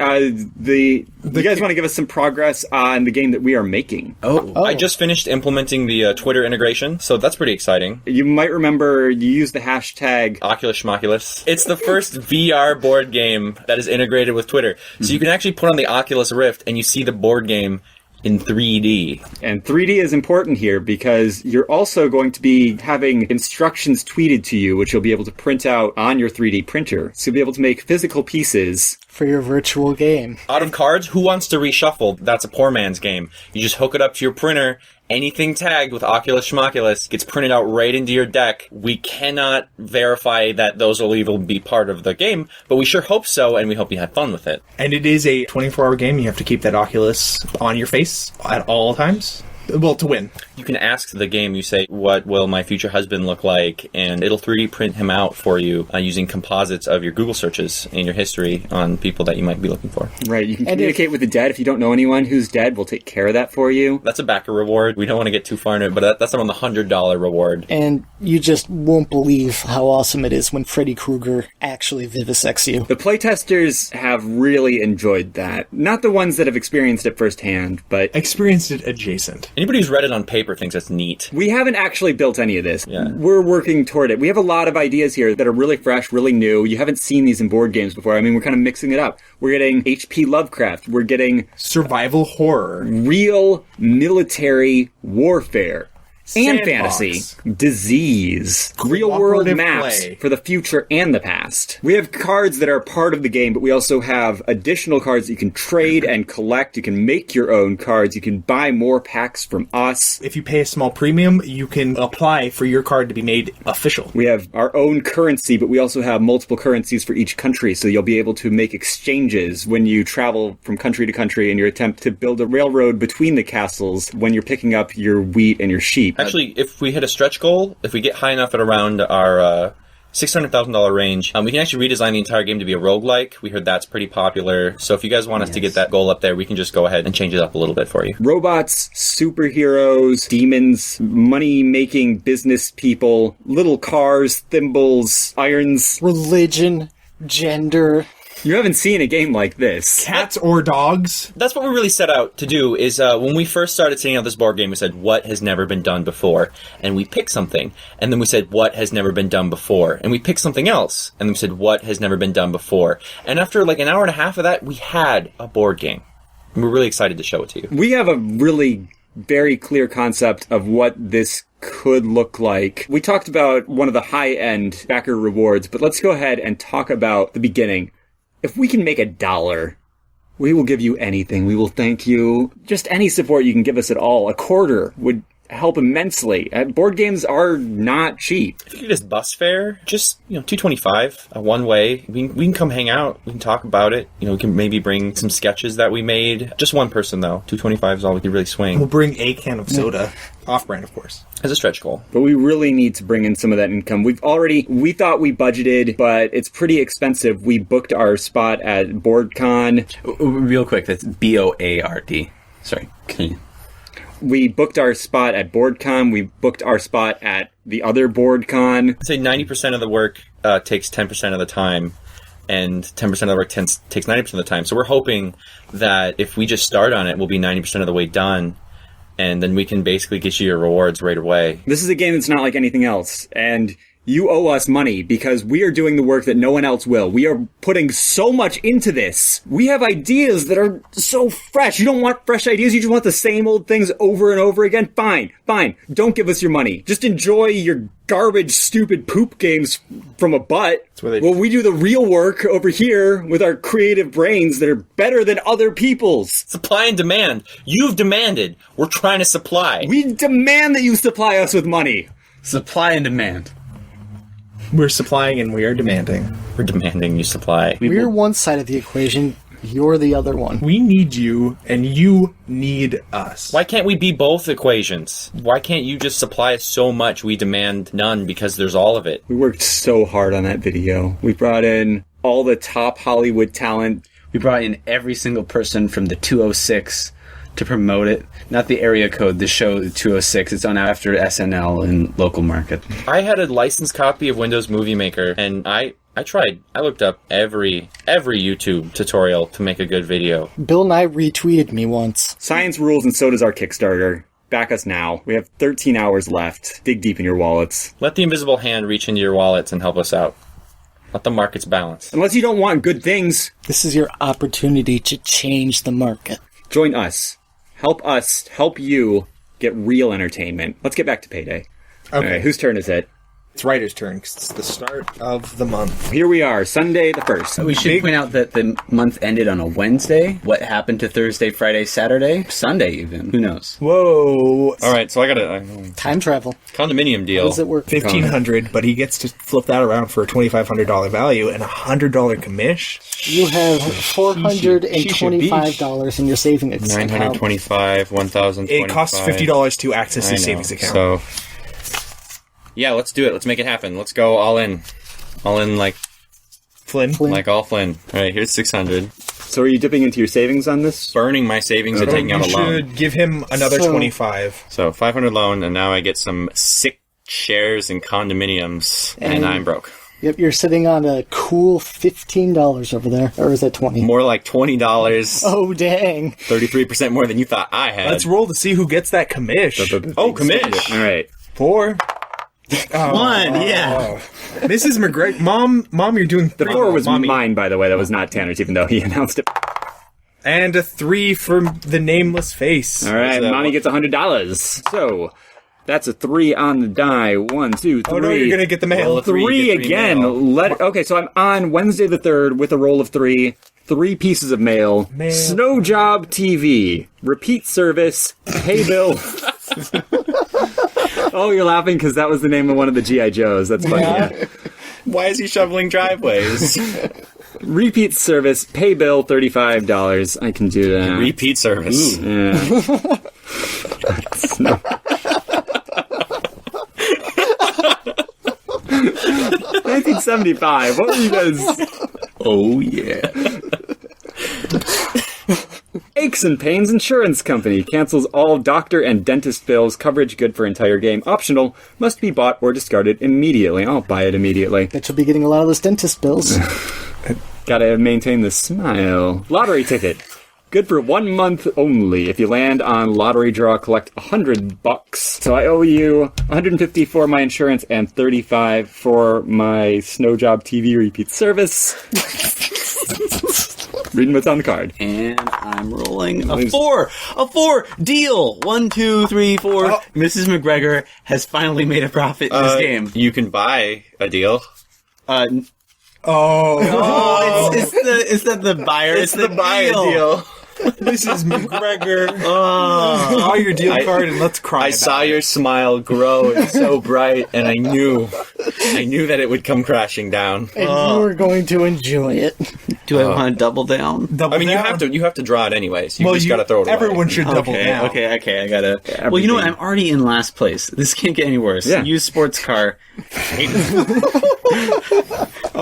guys want to give us some progress on the game that we are making? Oh. I just finished implementing the Twitter integration, so that's pretty exciting. You might remember you used the hashtag. Oculus Schmoculus. It's the first VR board game that is integrated with Twitter. So you can actually put on the Oculus Rift and you see the board game in 3D. And 3D is important here because you're also going to be having instructions tweeted to you, which you'll be able to print out on your 3D printer. So you'll be able to make physical pieces. For your virtual game. Out of cards, who wants to reshuffle? That's a poor man's game. You just hook it up to your printer. Anything tagged with Oculus Schmoculus gets printed out right into your deck. We cannot verify that those will even be part of the game, but we sure hope so, and we hope you had fun with it. And it is a 24-hour game. You have to keep that Oculus on your face at all times. Well, to win. You can ask the game, you say, what will my future husband look like? And it'll 3D print him out for you using composites of your Google searches and your history on people that you might be looking for. Right, you can And communicate with the dead. If you don't know anyone who's dead, we'll take care of that for you. That's a backer reward. We don't want to get too far into it, but that's around the $100 reward. And you just won't believe how awesome it is when Freddy Krueger actually vivisects you. The playtesters have really enjoyed that. Not the ones that have experienced it firsthand, but Experienced it adjacent. Anybody who's read it on paper thinks that's neat. we haven't actually built any of this. Yeah. We're working toward it. We have a lot of ideas here that are really fresh, really new. You haven't seen these in board games before. I mean, we're kind of mixing it up. We're getting H.P. Lovecraft. We're getting Survival horror. real military warfare. and Sandbox. fantasy, disease, real-world Cooperative maps play. for the future and the past. We have cards that are part of the game, but we also have additional cards that you can trade and collect. You can make your own cards. You can buy more packs from us. If you pay a small premium, you can apply for your card to be made official. We have our own currency, but we also have multiple currencies for each country, so you'll be able to make exchanges when you travel from country to country in your attempt to build a railroad between the castles when you're picking up your wheat and your sheep. Actually, if we hit a stretch goal, if we get high enough at around our $600,000 range, we can actually redesign the entire game to be a roguelike. We heard that's pretty popular. So if you guys want us to get that goal up there, we can just go ahead and change it up a little bit for you. Robots, superheroes, demons, money-making business people, little cars, thimbles, irons. Religion, gender. You haven't seen a game like this. Cats or dogs? That's what we really set out to do, is when we first started setting out this board game, we said, what has never been done before? And we picked something. And then we said, what has never been done before? And we picked something else. And then we said, what has never been done before? And after like an hour and a half of that, we had a board game. And we're really excited to show it to you. We have a really very clear concept of what this could look like. We talked about one of the high-end backer rewards, but let's go ahead and talk about the beginning. If we can make $1, we will give you anything. We will thank you. Just any support you can give us at all. A quarter would help immensely. Board games are not cheap. If you could just bus fare, just, $225, one way. We can come hang out. We can talk about it. We can maybe bring some sketches that we made. Just one person, though. $225 is all we can really swing. We'll bring a can of soda. Off-brand, of course. As a stretch goal. But we really need to bring in some of that income. We thought we budgeted, but it's pretty expensive. We booked our spot at BoardCon. Real quick, that's BOARD. Sorry, can you? We booked our spot at BoardCon. We booked our spot at the other BoardCon. I'd say 90% of the work takes 10% of the time, and 10% of the work takes 90% of the time. So we're hoping that if we just start on it, we'll be 90% of the way done, and then we can basically get you your rewards right away. This is a game that's not like anything else, and you owe us money because we are doing the work that no one else will. We are putting so much into this. We have ideas that are so fresh. You don't want fresh ideas. You just want the same old things over and over again. Fine. Don't give us your money. Just enjoy your garbage, stupid poop games from a butt. Well, we do the real work over here with our creative brains that are better than other people's. Supply and demand. You've demanded. We're trying to supply. We demand that you supply us with money. Supply and demand. We're supplying and we are demanding. We're demanding you supply. We're one side of the equation. You're the other one. We need you, and you need us. Why can't we be both equations? Why can't you just supply us so much we demand none because there's all of it? We worked so hard on that video. We brought in all the top Hollywood talent. We brought in every single person from the 206 to promote it. Not the area code, the show 206. It's on after SNL in local market. I had a licensed copy of Windows Movie Maker, and I tried. I looked up every YouTube tutorial to make a good video. Bill Nye retweeted me once. Science rules, and so does our Kickstarter. Back us now. We have 13 hours left. Dig deep in your wallets. Let the invisible hand reach into your wallets and help us out. Let the markets balance. Unless you don't want good things, This is your opportunity to change the market. join us. Us help you get real entertainment. Let's get back to Payday. Okay. All right, whose turn is it? It's Ryder's turn, 'cause it's the start of the month. Here we are, Sunday the 1st. We should point out that the month ended on a Wednesday. What happened to Thursday, Friday, Saturday? Sunday even. Who knows? Whoa. All right, so I got a Time travel. condominium How deal. does it work? 1,500, but he gets to flip that around for a $2,500 value and a $100 commish. You have $425 in your savings account. 925, 1,025. It costs $50 to access I his know. savings account. So, yeah, let's do it. Let's make it happen. Let's go all in. All in like Flynn. all Flynn. All right, here's 600. So are you dipping into your savings on this? Burning my savings and taking out You a loan. should give him another So- 25. So 500 loan, and now I get some sick shares in condominiums, and I'm broke. Yep, you're sitting on a cool $15 over there. Or is that 20? More like $20. Oh, dang. 33% more than you thought I had. Let's roll to see who gets that commish. Oh, commish. All right. 4. One, yeah. Mrs. McGregor. Mom, you're doing The 4 was Mommy. mine, by the way. That was not Tanner's, even though he announced it. And a 3 for the nameless face. All right, that Mommy one? gets $100. So, That's a 3 on the die. 1, 2, 3. Oh no, you're gonna get the mail. Roll a three, Three you get again. mail. Okay, so I'm on Wednesday the 3rd with a roll of 3. 3 pieces of mail. Snow Job TV. Repeat service. Pay bill. Oh, you're laughing because that was the name of one of the G.I. Joes. That's funny. Yeah. Why is he shoveling driveways? Repeat service. Pay bill $35. I can do that. Repeat service. Yeah. No. 1975. What were you guys? Oh, yeah. Aches and Pains Insurance Company cancels all doctor and dentist bills. Coverage good for entire game. Optional. Must be bought or discarded immediately. I'll buy it immediately. Bet you'll be getting a lot of those dentist bills. Gotta maintain the smile. Lottery ticket. Good for 1 month only. If you land on lottery draw, collect $100. So I owe you 150 for my insurance and 35 for my Snow Job TV repeat service. Reading what's on the card. And I'm rolling a 4. A 4. Deal. 1, 2, 3, 4. Oh. Mrs. McGregor has finally made a profit in this game. You can buy a deal. Oh, It's that the buyer. It's the buy a deal. Mrs. McGregor. Draw your deal card and let's cry. I saw your smile grow and so bright, and I knew that it would come crashing down. And you were going to enjoy it. Do I want to double down? Double I mean, down. you have to draw it anyways. You just gotta throw it away. Everyone should double down. Okay, I gotta. Well, you know what? I'm already in last place. This can't get any worse. Yeah. Used sports car.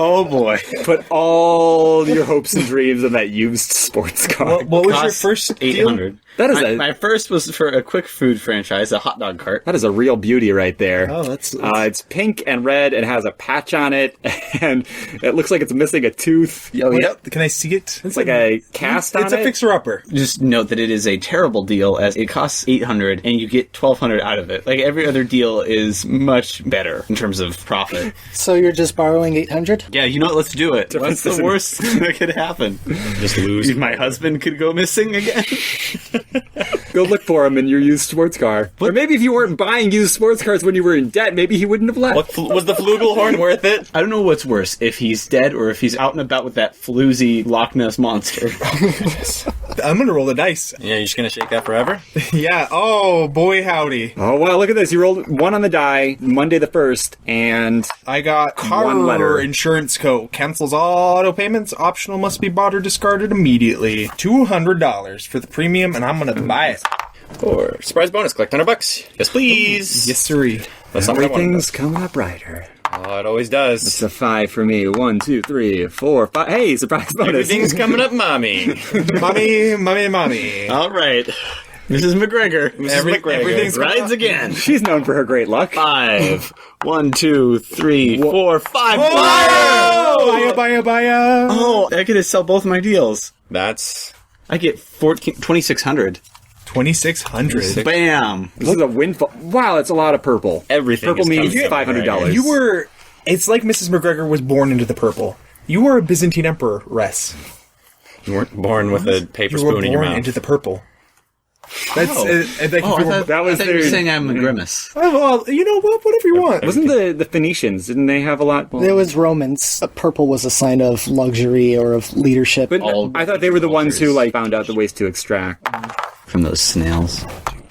Oh boy. Put all your hopes and dreams on that used sports car. What was your Cost first deal? 800. That is my first was for a quick food franchise, a hot dog cart. That is a real beauty right there. Oh, that's It's pink and red and has a patch on it, and it looks like it's missing a tooth. Oh, Yep. Can I see it? It's like a cast on It's a it. fixer-upper. Just note that it is a terrible deal, as it costs 800 and you get 1200 out of it. Like every other deal is much better in terms of profit. So you're just borrowing 800? Yeah, you know what? Let's do it. What's the worst that could happen? Just lose. My husband could go missing again. Go look for him in your used sports car. Or maybe if you weren't buying used sports cars when you were in debt, maybe he wouldn't have left. Was the flugelhorn worth it? I don't know what's worse, if he's dead or if he's out and about with that floozy Loch Ness monster. I'm gonna roll the dice. Yeah, you're just gonna shake that forever? Yeah. Oh boy, howdy! Oh, wow, look at this. You rolled 1 on the die, Monday the 1st, and I got car One letter. insurance code. Cancels all auto payments. Optional must be bought or discarded immediately. $200 for the premium, and I'm gonna buy it. Or surprise bonus, collect $100. Yes, please. Yes, sirree. That's not what I wanted. everything's coming up brighter. Oh, it always does. It's a 5 for me. 1, 2, 3, 4, 5. Hey, surprise bonus. Everything's coming up, mommy. Mommy. All right. Mrs. McGregor. Everything's Rides again. She's known for her great luck. 5. 1, 2, 3, 4, 5. Oh, buy. Oh, I get to sell both my deals. That's... I get 2,600. 2,600. Bam. This is a windfall. Wow, that's a lot of purple. Everything Purple is means coming up, $500. right? You were. It's like Mrs. McGregor was born into the purple. You were a Byzantine emperor, Ress. You weren't born with a paper You were spoon in your born mouth. into the purple. That's like if you were- that was I thought you were their- saying I'm a grimace. Oh, well, you know what? Whatever you want. Wasn't the Phoenicians, didn't they have a lot? There was Romans. Purple was a sign of luxury or of leadership. But all I thought they were the ones who cultures. like found out the ways to extract. From those snails.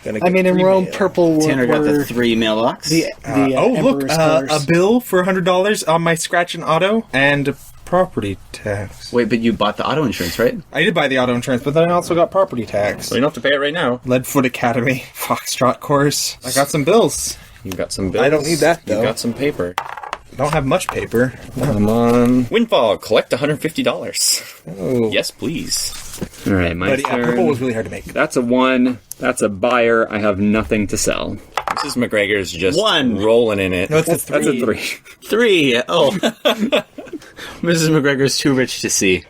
I mean, in Rome, purple Tanner got the were 3 mailbox. the Oh, look, emperor's colors. a bill for $100 on my scratch and auto and property tax. Wait, but you bought the auto insurance, right? I did buy the auto insurance, but then I also got property tax. So you don't have to pay it right now. Leadfoot Academy, Foxtrot course. I got some bills. You've got some bills. I don't need that, though. You've got some paper. Don't have much paper. Come on. Windfall, collect $150. Oh. Yes, please. All right, my But yeah, turn. purple was really hard to make. That's a 1. That's a buyer. I have nothing to sell. Mrs. McGregor's just 1. rolling in it. No, it's That's a 3. 3. Oh. Mrs. McGregor's too rich to see.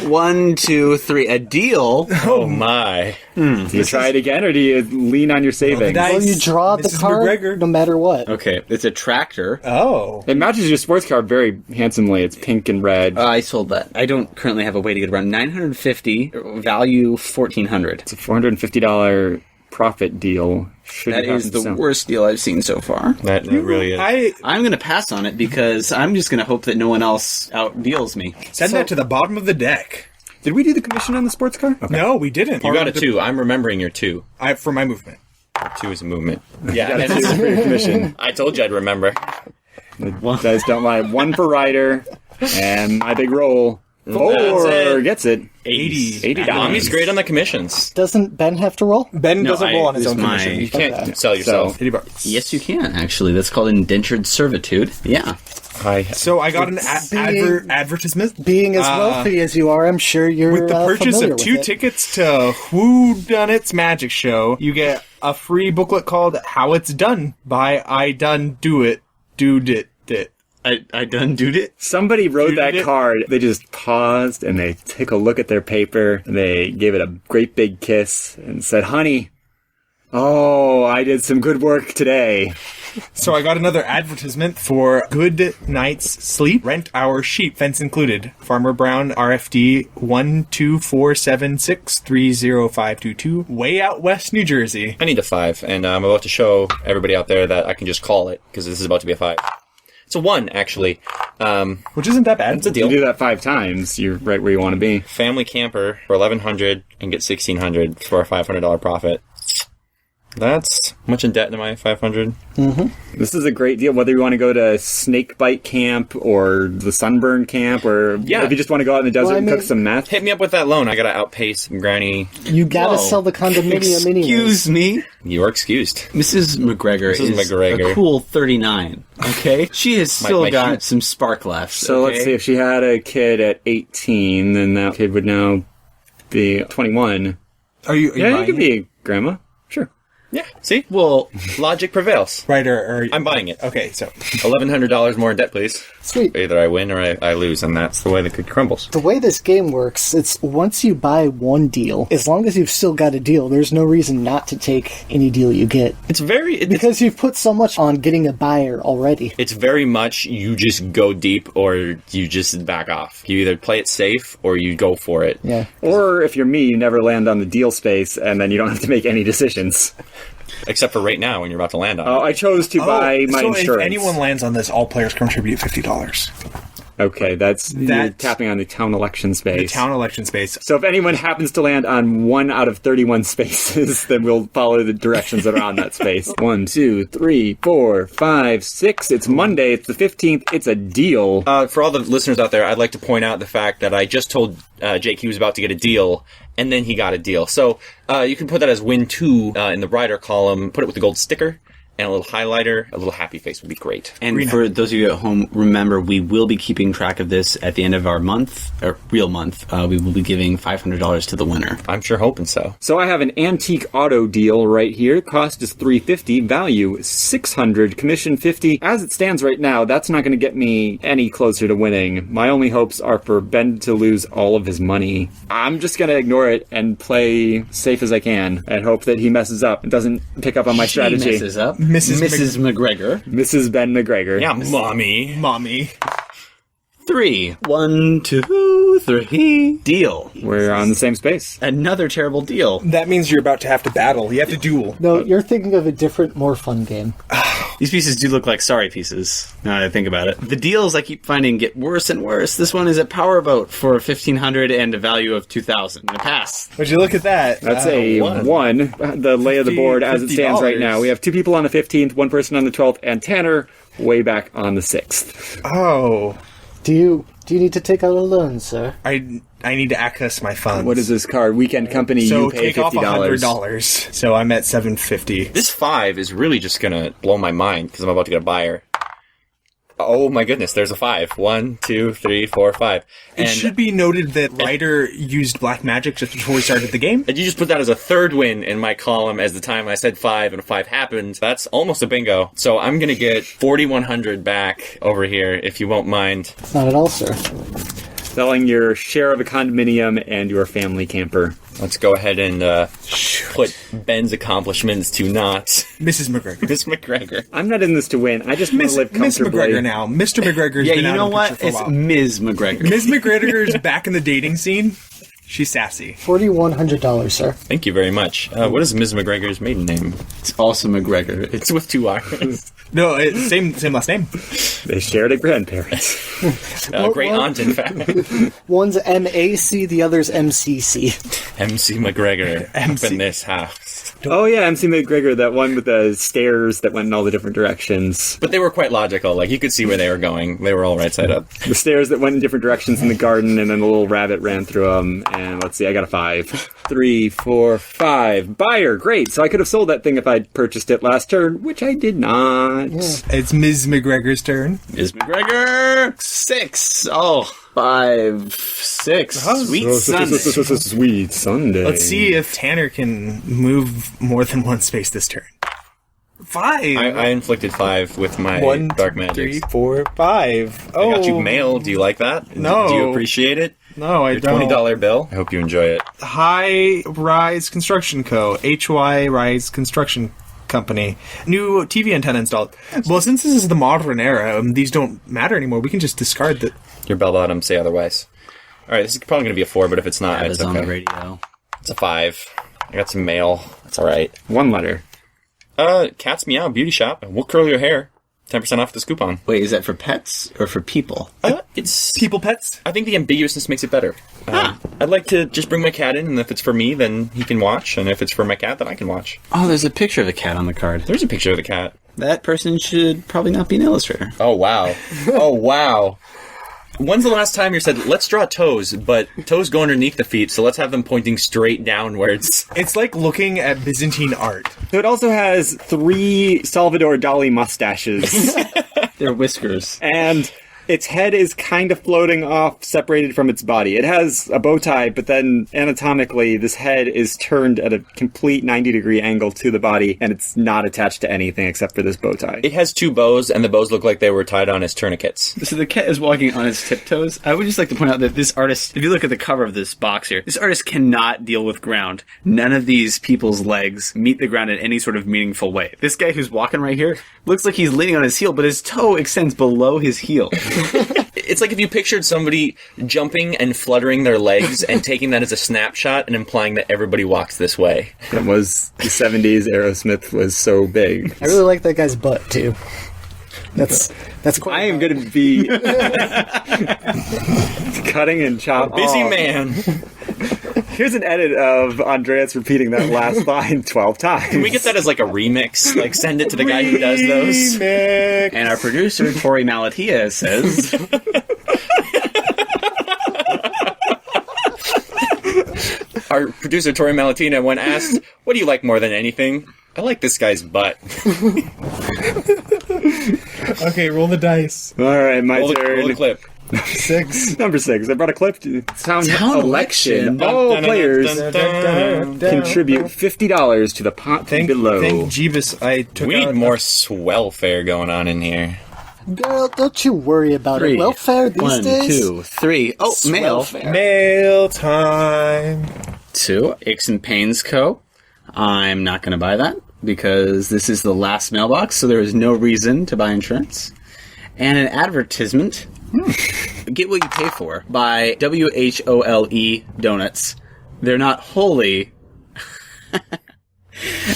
1, 2, 3. A deal. Oh my. Do you try it again, or do you lean on your savings? dice. Well, you draw the Mrs. card McGregor. no matter what. Okay, it's a tractor. Oh. It matches your sports car very handsomely. It's pink and red. I sold that. I don't currently have a way to get around 950, value 1,400. It's a $450 profit deal. Should That you is happen to the sell. worst deal I've seen so far. That really is. I'm going to pass on it because I'm just going to hope that no one else outdeals me. Send that to the bottom of the deck. Did we do the commission on the sports car? Okay. No, we didn't. You got a 2. I'm remembering your 2. For my movement. 2 is a movement. Yeah, Got a 2 for your commission. I told you I'd remember. The dice don't lie. 1 for Ryder, and my big roll. 4 That's it. gets it. 80. $80. Mommy's great on the commissions. Doesn't Ben have to roll? Ben No, doesn't roll on his it's own my- commission. You can't sell yourself. Yes, you can, actually. That's called indentured servitude. Yeah. So I got an advertisement. Being as wealthy as you are, I'm sure you're With the purchase familiar of with 2 it. tickets to Who Done It's Magic Show, you get a free booklet called How It's Done by I Done Do It. Dude it. I done doed it. Somebody wrote You that did it? card. They just paused and they took a look at their paper. And they gave it a great big kiss and said, "Honey, oh, I did some good work today." So I got another advertisement for Good Night's Sleep. Rent our sheep, fence included. Farmer Brown, RFD 12476305222, way out west, New Jersey. I need a 5, and I'm about to show everybody out there that I can just call it, because this is about to be a 5. It's a 1, actually. Which isn't that bad. It's a You deal. do that 5 times, you're right where you want to be. Family camper for $1,100 and get $1,600 for a $500 profit. That's how much in debt am I? $500. This is a great deal, whether you want to go to Snakebite Camp or the Sunburn Camp, or Yeah. if you just want to go out in the desert Well, I and mean- cook some meth. Hit me up with that loan. I gotta outpay some granny. You gotta Whoa. sell the condominium anyways. Excuse me. You are excused. Mrs. McGregor Mrs. is McGregor. a cool 39, okay? She has still my got shoe- some spark left. So let's okay? see, if she had a kid at 18, then that kid would now be 21. Are you Yeah, you buying could it? be a grandma. Sure. Yeah, see? Well, Logic prevails. Right, or I'm buying it. Okay, so $1,100 more in debt, please. Sweet. Either I win or I lose, and that's the way the cookie crumbles. The way this game works, it's once you buy one deal, as long as you've still got a deal, there's no reason not to take any deal you get. It's very... Because you've put so much on getting a buyer already. It's very much you just go deep or you just back off. You either play it safe or you go for it. Yeah. Or if you're me, you never land on the deal space, and then you don't have to make any decisions. Except for right now when you're about to land on Oh, it. I chose to buy my so insurance. if anyone lands on this, all players contribute $50. Okay, you're That's- tapping on the town election space. The town election space. So if anyone happens to land on 1 out of 31 spaces, then we'll follow the directions that are on that space. 1, 2, 3, 4, 5, 6. It's Monday. It's the 15th. It's a deal. For all the listeners out there, I'd like to point out the fact that I just told Jake he was about to get a deal, and then he got a deal. So you can put that as win 2 in the rider column, put it with the gold sticker, and a little highlighter. A little happy face would be great. and for those of you at home, remember, we will be keeping track of this at the end of our month, or real month. We will be giving $500 to the winner. I'm sure hoping so. So I have an antique auto deal right here. Cost is $350, value $600, commission $50. As it stands right now, that's not going to get me any closer to winning. My only hopes are for Ben to lose all of his money. I'm just going to ignore it and play safe as I can and hope that he messes up and doesn't pick up on my strategy. She messes up. Mrs. McGregor. Mrs. Ben McGregor. Yeah, mommy. Mommy. 3. 1, 2, 3. Deal. We're on the same space. Another terrible deal. That means you're about to have to battle. You have to duel. No, you're thinking of a different, more fun game. These pieces do look like sorry pieces, now that I think about it. The deals I keep finding get worse and worse. This one is a powerboat for $1,500 and a value of $2,000. In the past. Would you look at that? That's a one. The lay of the board as it stands right now. We have 2 people on the 15th, 1 person on the 12th, and Tanner way back on the 6th. Oh, Do you need to take out a loan, sir? I need to access my funds. What is this card? Weekend Company, So you pay take off $50. $100. So I'm at $750. This 5 is really just gonna blow my mind because I'm about to get a buyer. Oh my goodness, there's a 5. 1, 2, 3, 4, 5. It should be noted that Ryder used black magic just before we started the game. And you just put that as a 3rd win in my column as the time I said 5 and a 5 happened. That's almost a bingo. So I'm gonna get 4,100 back over here if you won't mind. Not at all, sir. Selling your share of a condominium and your family camper. Let's go ahead and put Ben's accomplishments to naught. Mrs. McGregor. Miss McGregor. I'm not in this to win. I just want Miss, to live Miss comfortably. McGregor now. Mr. McGregor's Yeah, been you out know of the what? picture for a It's while. Ms. McGregor. Ms. McGregor's back in the dating scene. She's sassy. $4,100, sir. Thank you very much. What is Ms. McGregor's maiden name? It's also McGregor. It's with 2 R's. No, it's same last name. They shared a grandparents. Great aunt, in fact. One's MAC, the other's MCC. MC McGregor up in this house. Oh yeah, MC McGregor, that one with the stairs that went in all the different directions. But they were quite logical. Like, you could see where they were going. They were all right side up. The stairs that went in different directions in the garden, and then the little rabbit ran through them. And let's see, I got a 5. 3, 4, 5. Buyer, great. So I could have sold that thing if I'd purchased it last turn, which I did not. It's Ms. McGregor's turn. Ms. McGregor. 6. Oh, 5, 6. Sweet Sunday. Sweet Sunday. Let's see if Tanner can move more than one space this turn. 5. I inflicted 5 with my 1, dark 2, magic. 3, 4, 5. I got you mail. Do you like that? No. Do you appreciate it? No, I Your don't. $20 bill? I hope you enjoy it. High Rise Construction Co. HY Rise Construction Company. New TV antenna installed. Well, since this is the modern era, these don't matter anymore. We can just discard the... Your bell bottom say otherwise. Alright, this is probably going to be a 4, but if it's not, it's on okay. the radio. It's a 5. I got some mail. That's alright. One letter. Cat's Meow Beauty Shop. We'll curl your hair. 10% off this coupon. Wait, is that for pets or for people? It's... People pets? I think the ambiguousness makes it better. I'd like to just bring my cat in, and if it's for me, then he can watch, and if it's for my cat, then I can watch. Oh, there's a picture of a cat on the card. There's a picture of the cat. That person should probably not be an illustrator. Oh, wow. Oh, wow. When's the last time you said, let's draw toes, but toes go underneath the feet, so let's have them pointing straight downwards? It's like looking at Byzantine art. So it also has 3 Salvador Dali mustaches. They're whiskers. And its head is kind of floating off, separated from its body. It has a bow tie, but then anatomically, this head is turned at a complete 90-degree angle to the body, and it's not attached to anything except for this bow tie. It has 2 bows, and the bows look like they were tied on as tourniquets. So the cat is walking on its tiptoes. I would just like to point out that this artist, if you look at the cover of this box here, this artist cannot deal with ground. None of these people's legs meet the ground in any sort of meaningful way. This guy who's walking right here looks like he's leaning on his heel, but his toe extends below his heel. It's like if you pictured somebody jumping and fluttering their legs and taking that as a snapshot and implying that everybody walks this way. It was the 70s. Aerosmith was so big. I really like that guy's butt, too. That's quite... I am going to be cutting and chopping. Busy man. Here's an edit of Andreas repeating that last line 12 times. Can we get that as like a remix? Like send it to the guy who does those? And our producer, Tori Malatia, says... Our producer, Tori Malatina, when asked, what do you like more than anything? I like this guy's butt. Okay, roll the dice. All right, my Roll turn. the clip. 6. Number 6. I brought a clip. Sound election. All Dun, players dun, dun, dun. contribute $50 to the pot below. Thank Jeebus. I took We out need more swell fare going on in here. Girl, don't you worry about it. Welfare these 1, days? 2, 3. Oh, mail. Welfare. mail time. 2. Aches and Pains Co. I'm not going to buy that because this is the last mailbox, so there is no reason to buy insurance. And an advertisement. Get what you pay for by WHOLE Donuts. They're not wholly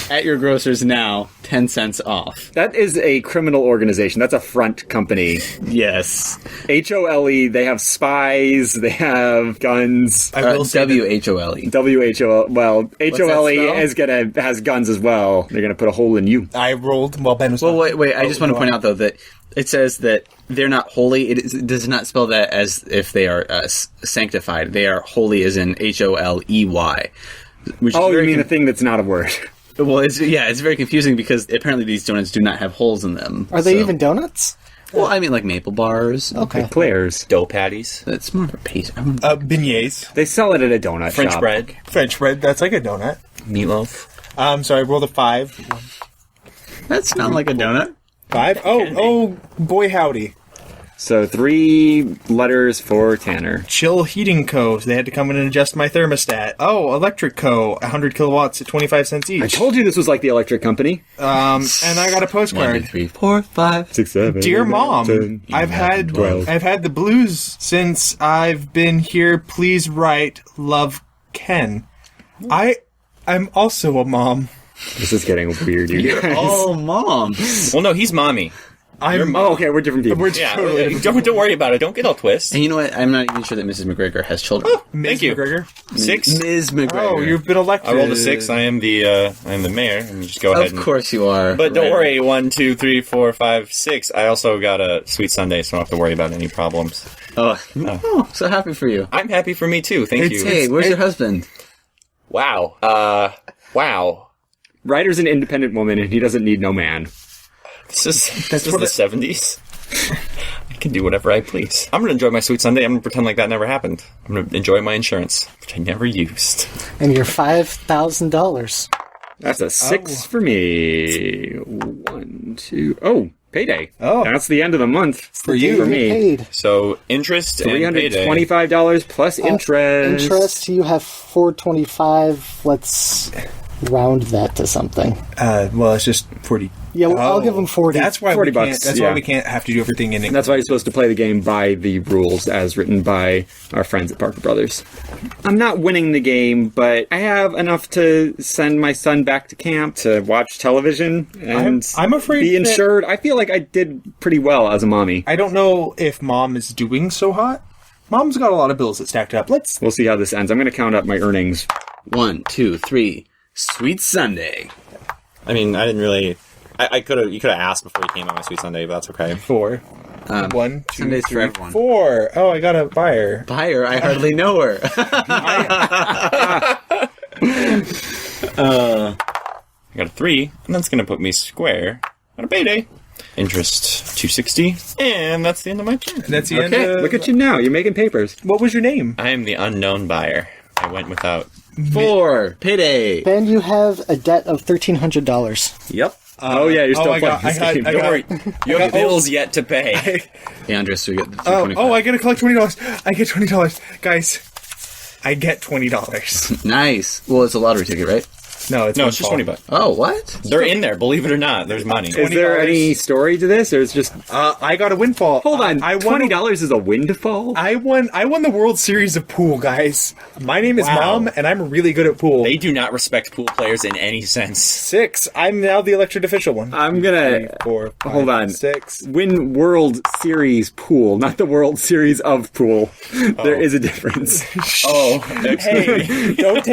at your grocer's now, 10 cents off. That is a criminal organization. That's a front company. Yes. HOLE, they have spies, they have guns. I will say that WHOLE. WHOL, well, HOLE spell? has guns as well. They're going to put a hole in you. I rolled while Ben was Well, talking. wait. I just want to point out, though, that it says that they're not holy. It does not spell that as if they are sanctified. They are holy as in HOLEY. Which Oh, is you very mean the thing that's not a word. Well, it's very confusing because apparently these donuts do not have holes in them. Are they So- even donuts? Well, I mean, like maple bars. Okay. Claire's. Dough patties. That's more of a paste. beignets. They sell it at a donut French shop. bread. French bread. That's like a donut. Meatloaf. So I rolled a 5. That's not like a donut. 5? Oh, boy howdy. So 3 letters for Tanner. Chill Heating Co. They had to come in and adjust my thermostat. Oh, Electric Co. 100 kilowatts at 25 cents I each. told you this was like the electric company. And I got a 1, 2, postcard. 3, 4, 5. 6, 7. Dear 8, Mom, 10, I've had 12. the blues since I've been here. Please write, love Ken. I'm also a mom. This is getting weird, you guys. Oh, mom. Well, no, he's mommy. Oh, okay, we're different people. Yeah, don't worry about it. Don't get all twist. And you know what? I'm not even sure that Mrs. McGregor has children. Thank you. McGregor. 6. Ms. McGregor. Oh, you've been elected. I rolled a 6. I am the mayor. And just go ahead. Of course you are. But don't worry. 1, 2, 3, 4, 5, 6. I also got a sweet Sunday, so I don't have to worry about any problems. Oh, so happy for you. I'm happy for me too. Thank you. Hey, where's your husband? Wow. Wow. Ryder's an independent woman, and he doesn't need no man. This is the 70s. I can do whatever I please. I'm going to enjoy my sweet Sunday. I'm going to pretend like that never happened. I'm going to enjoy my insurance, which I never used. And you're $5,000. That's a 6 for me. 1, 2. Oh, payday. Oh. That's the end of the month For you. For You me. get paid. So interest and payday. $325 plus interest. Interest, you have $425. Let's round that to something. Well, it's just 40. Yeah, well, I'll give them 40. That's why 40 we can't. bucks, That's yeah. why we can't have to do everything in English. That's why you're supposed to play the game by the rules as written by our friends at Parker Brothers. I'm not winning the game, but I have enough to send my son back to camp to watch television and I'm afraid be that- insured. I feel like I did pretty well as a mommy. I don't know if Mom is doing so hot. Mom's got a lot of bills that stacked up. Let's. We'll see how this ends. I'm going to count up my earnings. 1, 2, 3. Sweet Sunday. I mean, I didn't really. I could have. You could have asked before you came on my sweet Sunday, but that's okay. 4. 1, 2, Sundays for 3, everyone. 4. Oh, I got a buyer. Buyer, I hardly know her. I got a 3, and that's going to put me square on a payday. Interest 260, and that's the end of my turn. That's the end. Okay, Of, Look at you now. You're making papers. What was your name? I am the unknown buyer. I went without. 4. Payday. Ben, you have a debt of $1,300. Yep. Oh, yeah, you're still I playing got- this I got- game. I Don't got- worry. You have bills yet to pay. Hey, Andres, so we get the Oh, 225. I get to collect $20. I get $20, guys. I get $20. Nice. Well, it's a lottery ticket, right? No, it's No, one it's just fall. $20. Oh, what? They're in there. Believe it or not, there's money. Is there any story to this, or it's just... I got a windfall. Hold on, I won. $20 is a windfall? I won the World Series of pool, guys. My name is Wow. Mom, and I'm really good at pool. They do not respect pool players in any sense. 6. I'm now the elected official one. I'm gonna... 4, 5, Hold on. 6. Win World Series pool, not the World Series of pool. There is a difference. Oh, Hey, don't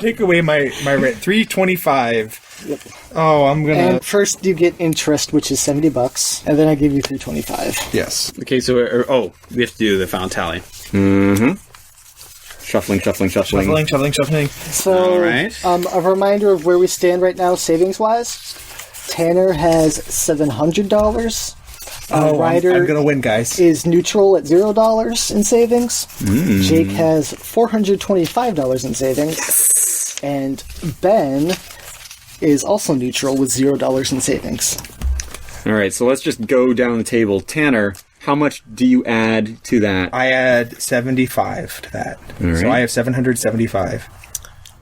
take away my rent. $325. Oh, I'm gonna. And first you get interest, which is $70, and then I give you $325. Yes. Okay, so we have to do the final tally. Shuffling. Shuffling. So, All right. a reminder of where we stand right now, savings-wise. Tanner has $700. Ryder I'm gonna win, guys. is neutral at $0 in savings. Jake has $425 in savings. And Ben is also neutral with $0 in savings. All right, so let's just go down the table. Tanner, how much do you add to that? I add 75 to that, right. so I have 775.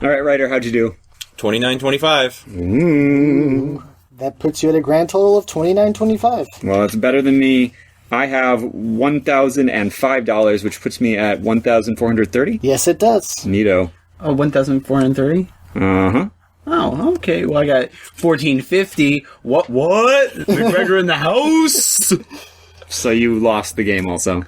All right, Ryder, how'd you do? 29.25. That puts you at a grand total of $29.25. Well, it's better than me. I have $1,005, which puts me at $1,430. Yes, it does. Neato. Oh, 1,430? Uh-huh. Oh, okay. Well, I got 1,450. What? McGregor in the house? So you lost the game also.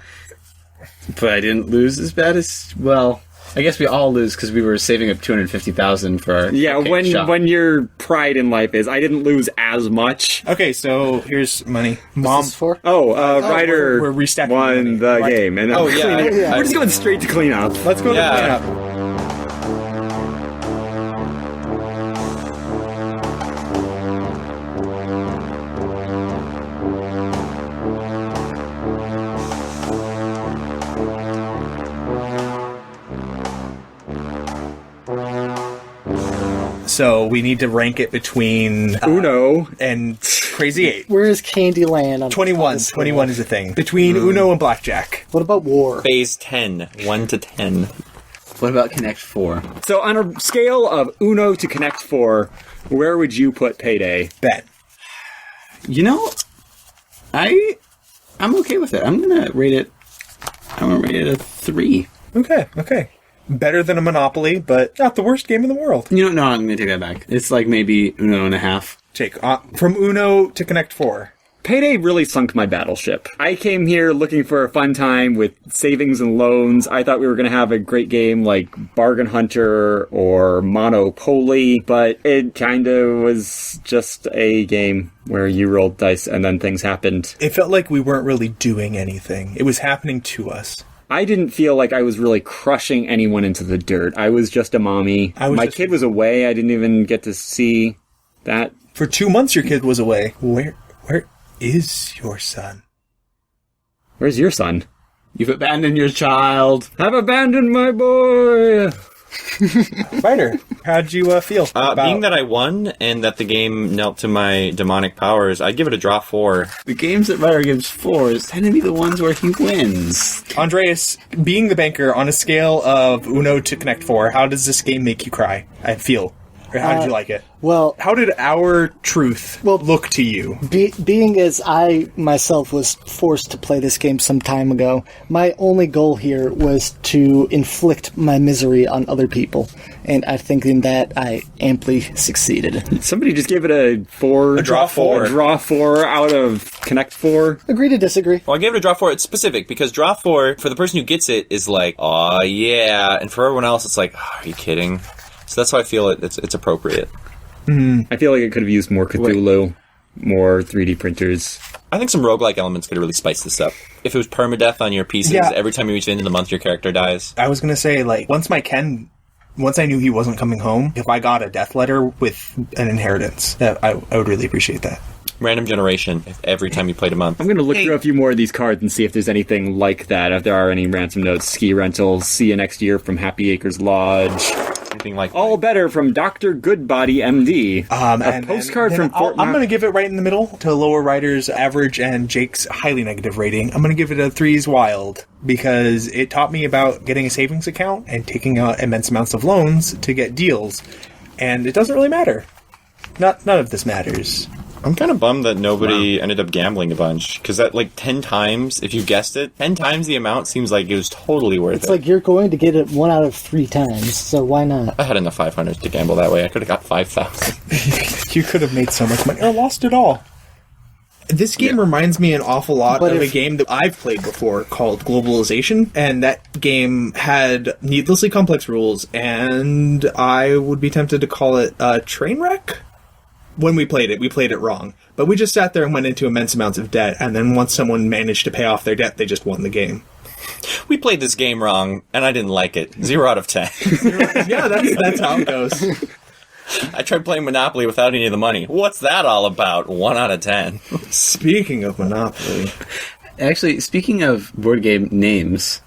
But I didn't lose as bad as... Well, I guess we all lose because we were saving up $250,000 for our Yeah, cake shop. when your pride in life is, I didn't lose as much. Okay, so here's money. Mom, This is for? Oh, Ryder we're restacking won money, the right? game. And Oh, yeah. Yeah. We're just going straight to clean up. let's go Yeah. to clean up. So we need to rank it between Uno. and Crazy 8. Where is Candyland? 21. 21 is a thing. Between Uno and Blackjack. What about War? Phase 10. 1 to 10. What about Connect 4? So on a scale of Uno to Connect 4, where would you put Payday? Bet. You know, I'm okay with it. I'm gonna rate it a 3. Okay. Better than a Monopoly, but not the worst game in the world. You know, no, I'm going to take that back. It's like maybe Uno and a half. Jake, from Uno to Connect 4. Payday really sunk my battleship. I came here looking for a fun time with savings and loans. I thought we were going to have a great game like Bargain Hunter or Monopoly, but it kind of was just a game where you rolled dice and then things happened. It felt like we weren't really doing anything. It was happening to us. I didn't feel like I was really crushing anyone into the dirt. I was just a mommy. My kid was away. I didn't even get to see that. For 2 months your kid was away. Where is your son? Where's your son? You've abandoned your child. I've abandoned my boy. Ryder, how'd you feel? Being that I won and that the game knelt to my demonic powers, I'd give it a draw 4. The games that Ryder gives 4s tend to be the ones where he wins. Andreas, being the banker, on a scale of Uno to Connect 4, how does this game make you cry? I feel. Or how did you like it? Well, how did our truth look to you? Being as I myself was forced to play this game some time ago, my only goal here was to inflict my misery on other people. And I think in that I amply succeeded. Somebody just gave it a 4. A draw 4. A draw 4 out of Connect 4. Agree to disagree. Well, I gave it a draw 4. It's specific because draw 4, for the person who gets it, is like, oh yeah. And for everyone else, it's like, oh, are you kidding? So that's why I feel it's appropriate. I feel like it could have used more Cthulhu, more 3D printers. I think some roguelike elements could have really spiced this up. If it was permadeath on your pieces, every time you reach the end of the month, your character dies. I was going to say, like, once I knew he wasn't coming home, if I got a death letter with an inheritance, I would really appreciate that. Random generation, every time you played a month. I'm going to look through a few more of these cards and see if there's anything like that. If there are any ransom notes, ski rentals, see you next year from Happy Acres Lodge. Anything like All better from Dr. Goodbody, MD. A postcard from Fort I'm going to give it right in the middle to lower Ryder's average and Jake's highly negative rating. I'm going to give it a 3's wild because it taught me about getting a savings account and taking out immense amounts of loans to get deals. And it doesn't really matter. None of this matters. I'm kind of bummed that nobody ended up gambling a bunch, because that, like, 10 times, if you guessed it, 10 times the amount seems like it was totally worth it. It's like you're going to get it 1 out of 3 times, so why not? I had enough 500 to gamble that way. I could have got 5,000. You could have made so much money, or lost it all. This game reminds me an awful lot of a game that I've played before called Globalization, and that game had needlessly complex rules, and I would be tempted to call it a train wreck. When we played it wrong. But we just sat there and went into immense amounts of debt, and then once someone managed to pay off their debt, they just won the game. We played this game wrong, and I didn't like it. 0 out of 10. Yeah, that's how it goes. I tried playing Monopoly without any of the money. What's that all about? 1 out of 10. Speaking of Monopoly. Actually, speaking of board game names,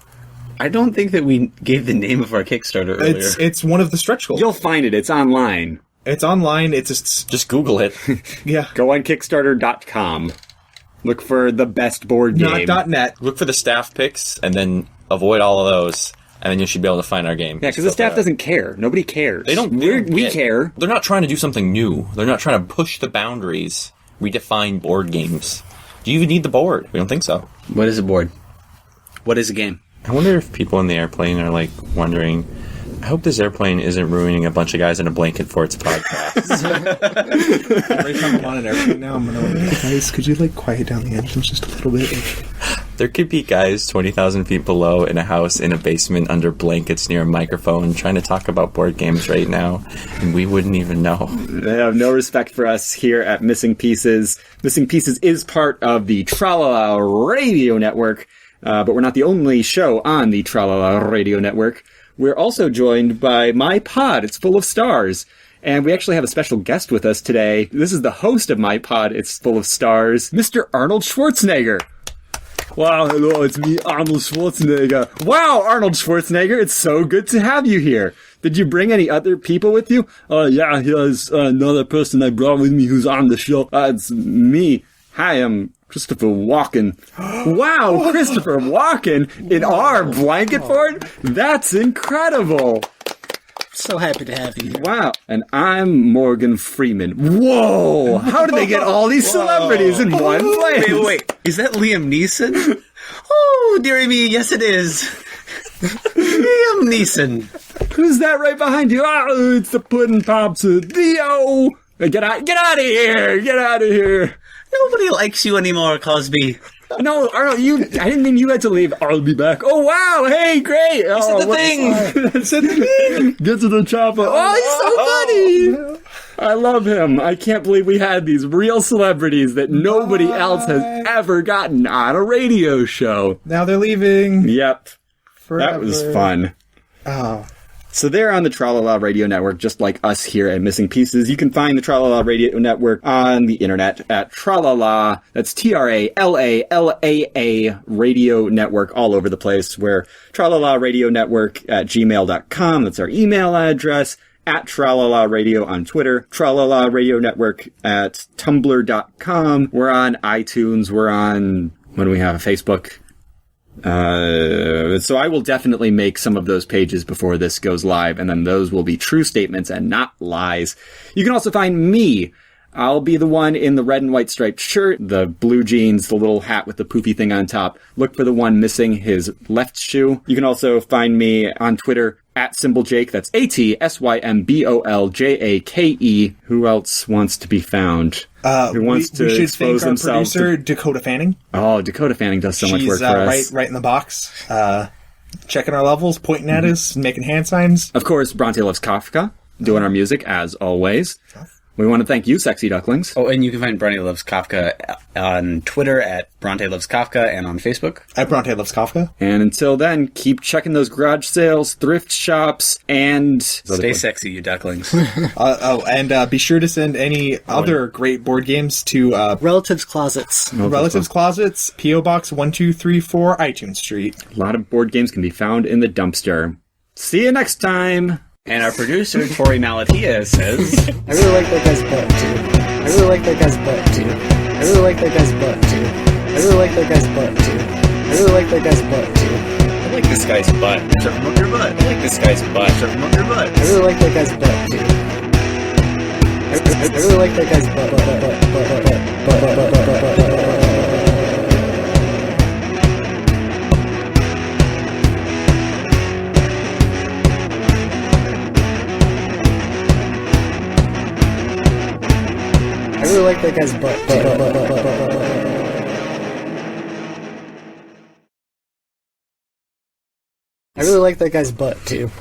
I don't think that we gave the name of our Kickstarter earlier. It's one of the stretch goals. You'll find it. It's online. It's online. Just Google it. Yeah. Go on Kickstarter.com. Look for the best board game. Not .net. Look for the staff picks, and then avoid all of those, and then you should be able to find our game. Yeah, because the staff doesn't care. Nobody cares. They don't. We care. They're not trying to do something new. They're not trying to push the boundaries, redefine board games. Do you even need the board? We don't think so. What is a board? What is a game? I wonder if people in the airplane are, like, wondering, I hope this airplane isn't ruining a bunch of guys in a blanket for its podcast. Every time I'm on an airplane now, I'm going to like, guys, could you, like, quiet down the engines just a little bit? There could be guys 20,000 feet below in a house in a basement under blankets near a microphone trying to talk about board games right now, and we wouldn't even know. They have no respect for us here at Missing Pieces. Missing Pieces is part of the Tralala Radio Network, but we're not the only show on the Tralala Radio Network. We're also joined by My Pod, It's Full of Stars. And we actually have a special guest with us today. This is the host of My Pod, It's Full of Stars, Mr. Arnold Schwarzenegger. Wow, hello, it's me, Arnold Schwarzenegger. Wow, Arnold Schwarzenegger, it's so good to have you here. Did you bring any other people with you? Yeah, here's another person I brought with me who's on the show. It's me. Hi, I'm Christopher Walken. Wow, Christopher Walken in our blanket fort? That's incredible. So happy to have you. Wow. And I'm Morgan Freeman. Whoa! How did they get all these celebrities in one place? Wait. Is that Liam Neeson? Oh, dearie me, yes it is. Liam Liam Neeson. Who's that right behind you? Oh, it's the Puddin' Pops. Theo! Get out of here! Get out of here! Nobody likes you anymore, Cosby. No, Arnold, I didn't mean you had to leave. I'll be back. Oh, wow. Hey, great. You said the thing. Said the thing. Get to the chopper. Oh, he's so funny. I love him. I can't believe we had these real celebrities that nobody else has ever gotten on a radio show. Now they're leaving. Yep. Forever. That was fun. Oh. So they're on the Tralala Radio Network, just like us here at Missing Pieces. You can find the Tralala Radio Network on the internet at Tralala. That's TRALALAA Radio Network all over the place. We're Tralala Radio Network at gmail.com. That's our email address. At Tralala Radio on Twitter. Tralala Radio Network at tumblr.com. We're on iTunes. We're on, what do we have? Facebook. So I will definitely make some of those pages before this goes live, and then those will be true statements and not lies. You can also find me. I'll be the one in the red and white striped shirt, the blue jeans, the little hat with the poofy thing on top. Look for the one missing his left shoe. You can also find me on Twitter at SymbolJake. That's ATSYMBOLJAKE. Who else wants to be found? Who wants to we should expose thank our themselves? producer, Dakota Fanning. Oh, Dakota Fanning does so much work She's for us. right in the box, checking our levels, pointing at us, making hand signs. Of course, Bronte Loves Kafka, doing our music as always. We want to thank you, Sexy Ducklings. Oh, and you can find Bronte Loves Kafka on Twitter at Bronte Loves Kafka and on Facebook. At Bronte Loves Kafka. And until then, keep checking those garage sales, thrift shops, and... Stay sexy, you ducklings. And be sure to send any other great board games to Relatives Closets. Relatives Closets, P.O. Box 1234, iTunes Street. A lot of board games can be found in the dumpster. See you next time! And our producer, Tori Malatia, says... I really like that guy's butt, too. I really like that guy's butt, too. I really like that guy's butt, too. I really like that guy's butt, too. I really like that guy's butt, too. I like this guy's butt. Shove him up your butt. I like this guy's butt. Shove him up your butt. I really like that guy's butt, too. I really like that guy's butt. I really like that guy's butt. I really like that guy's butt, too.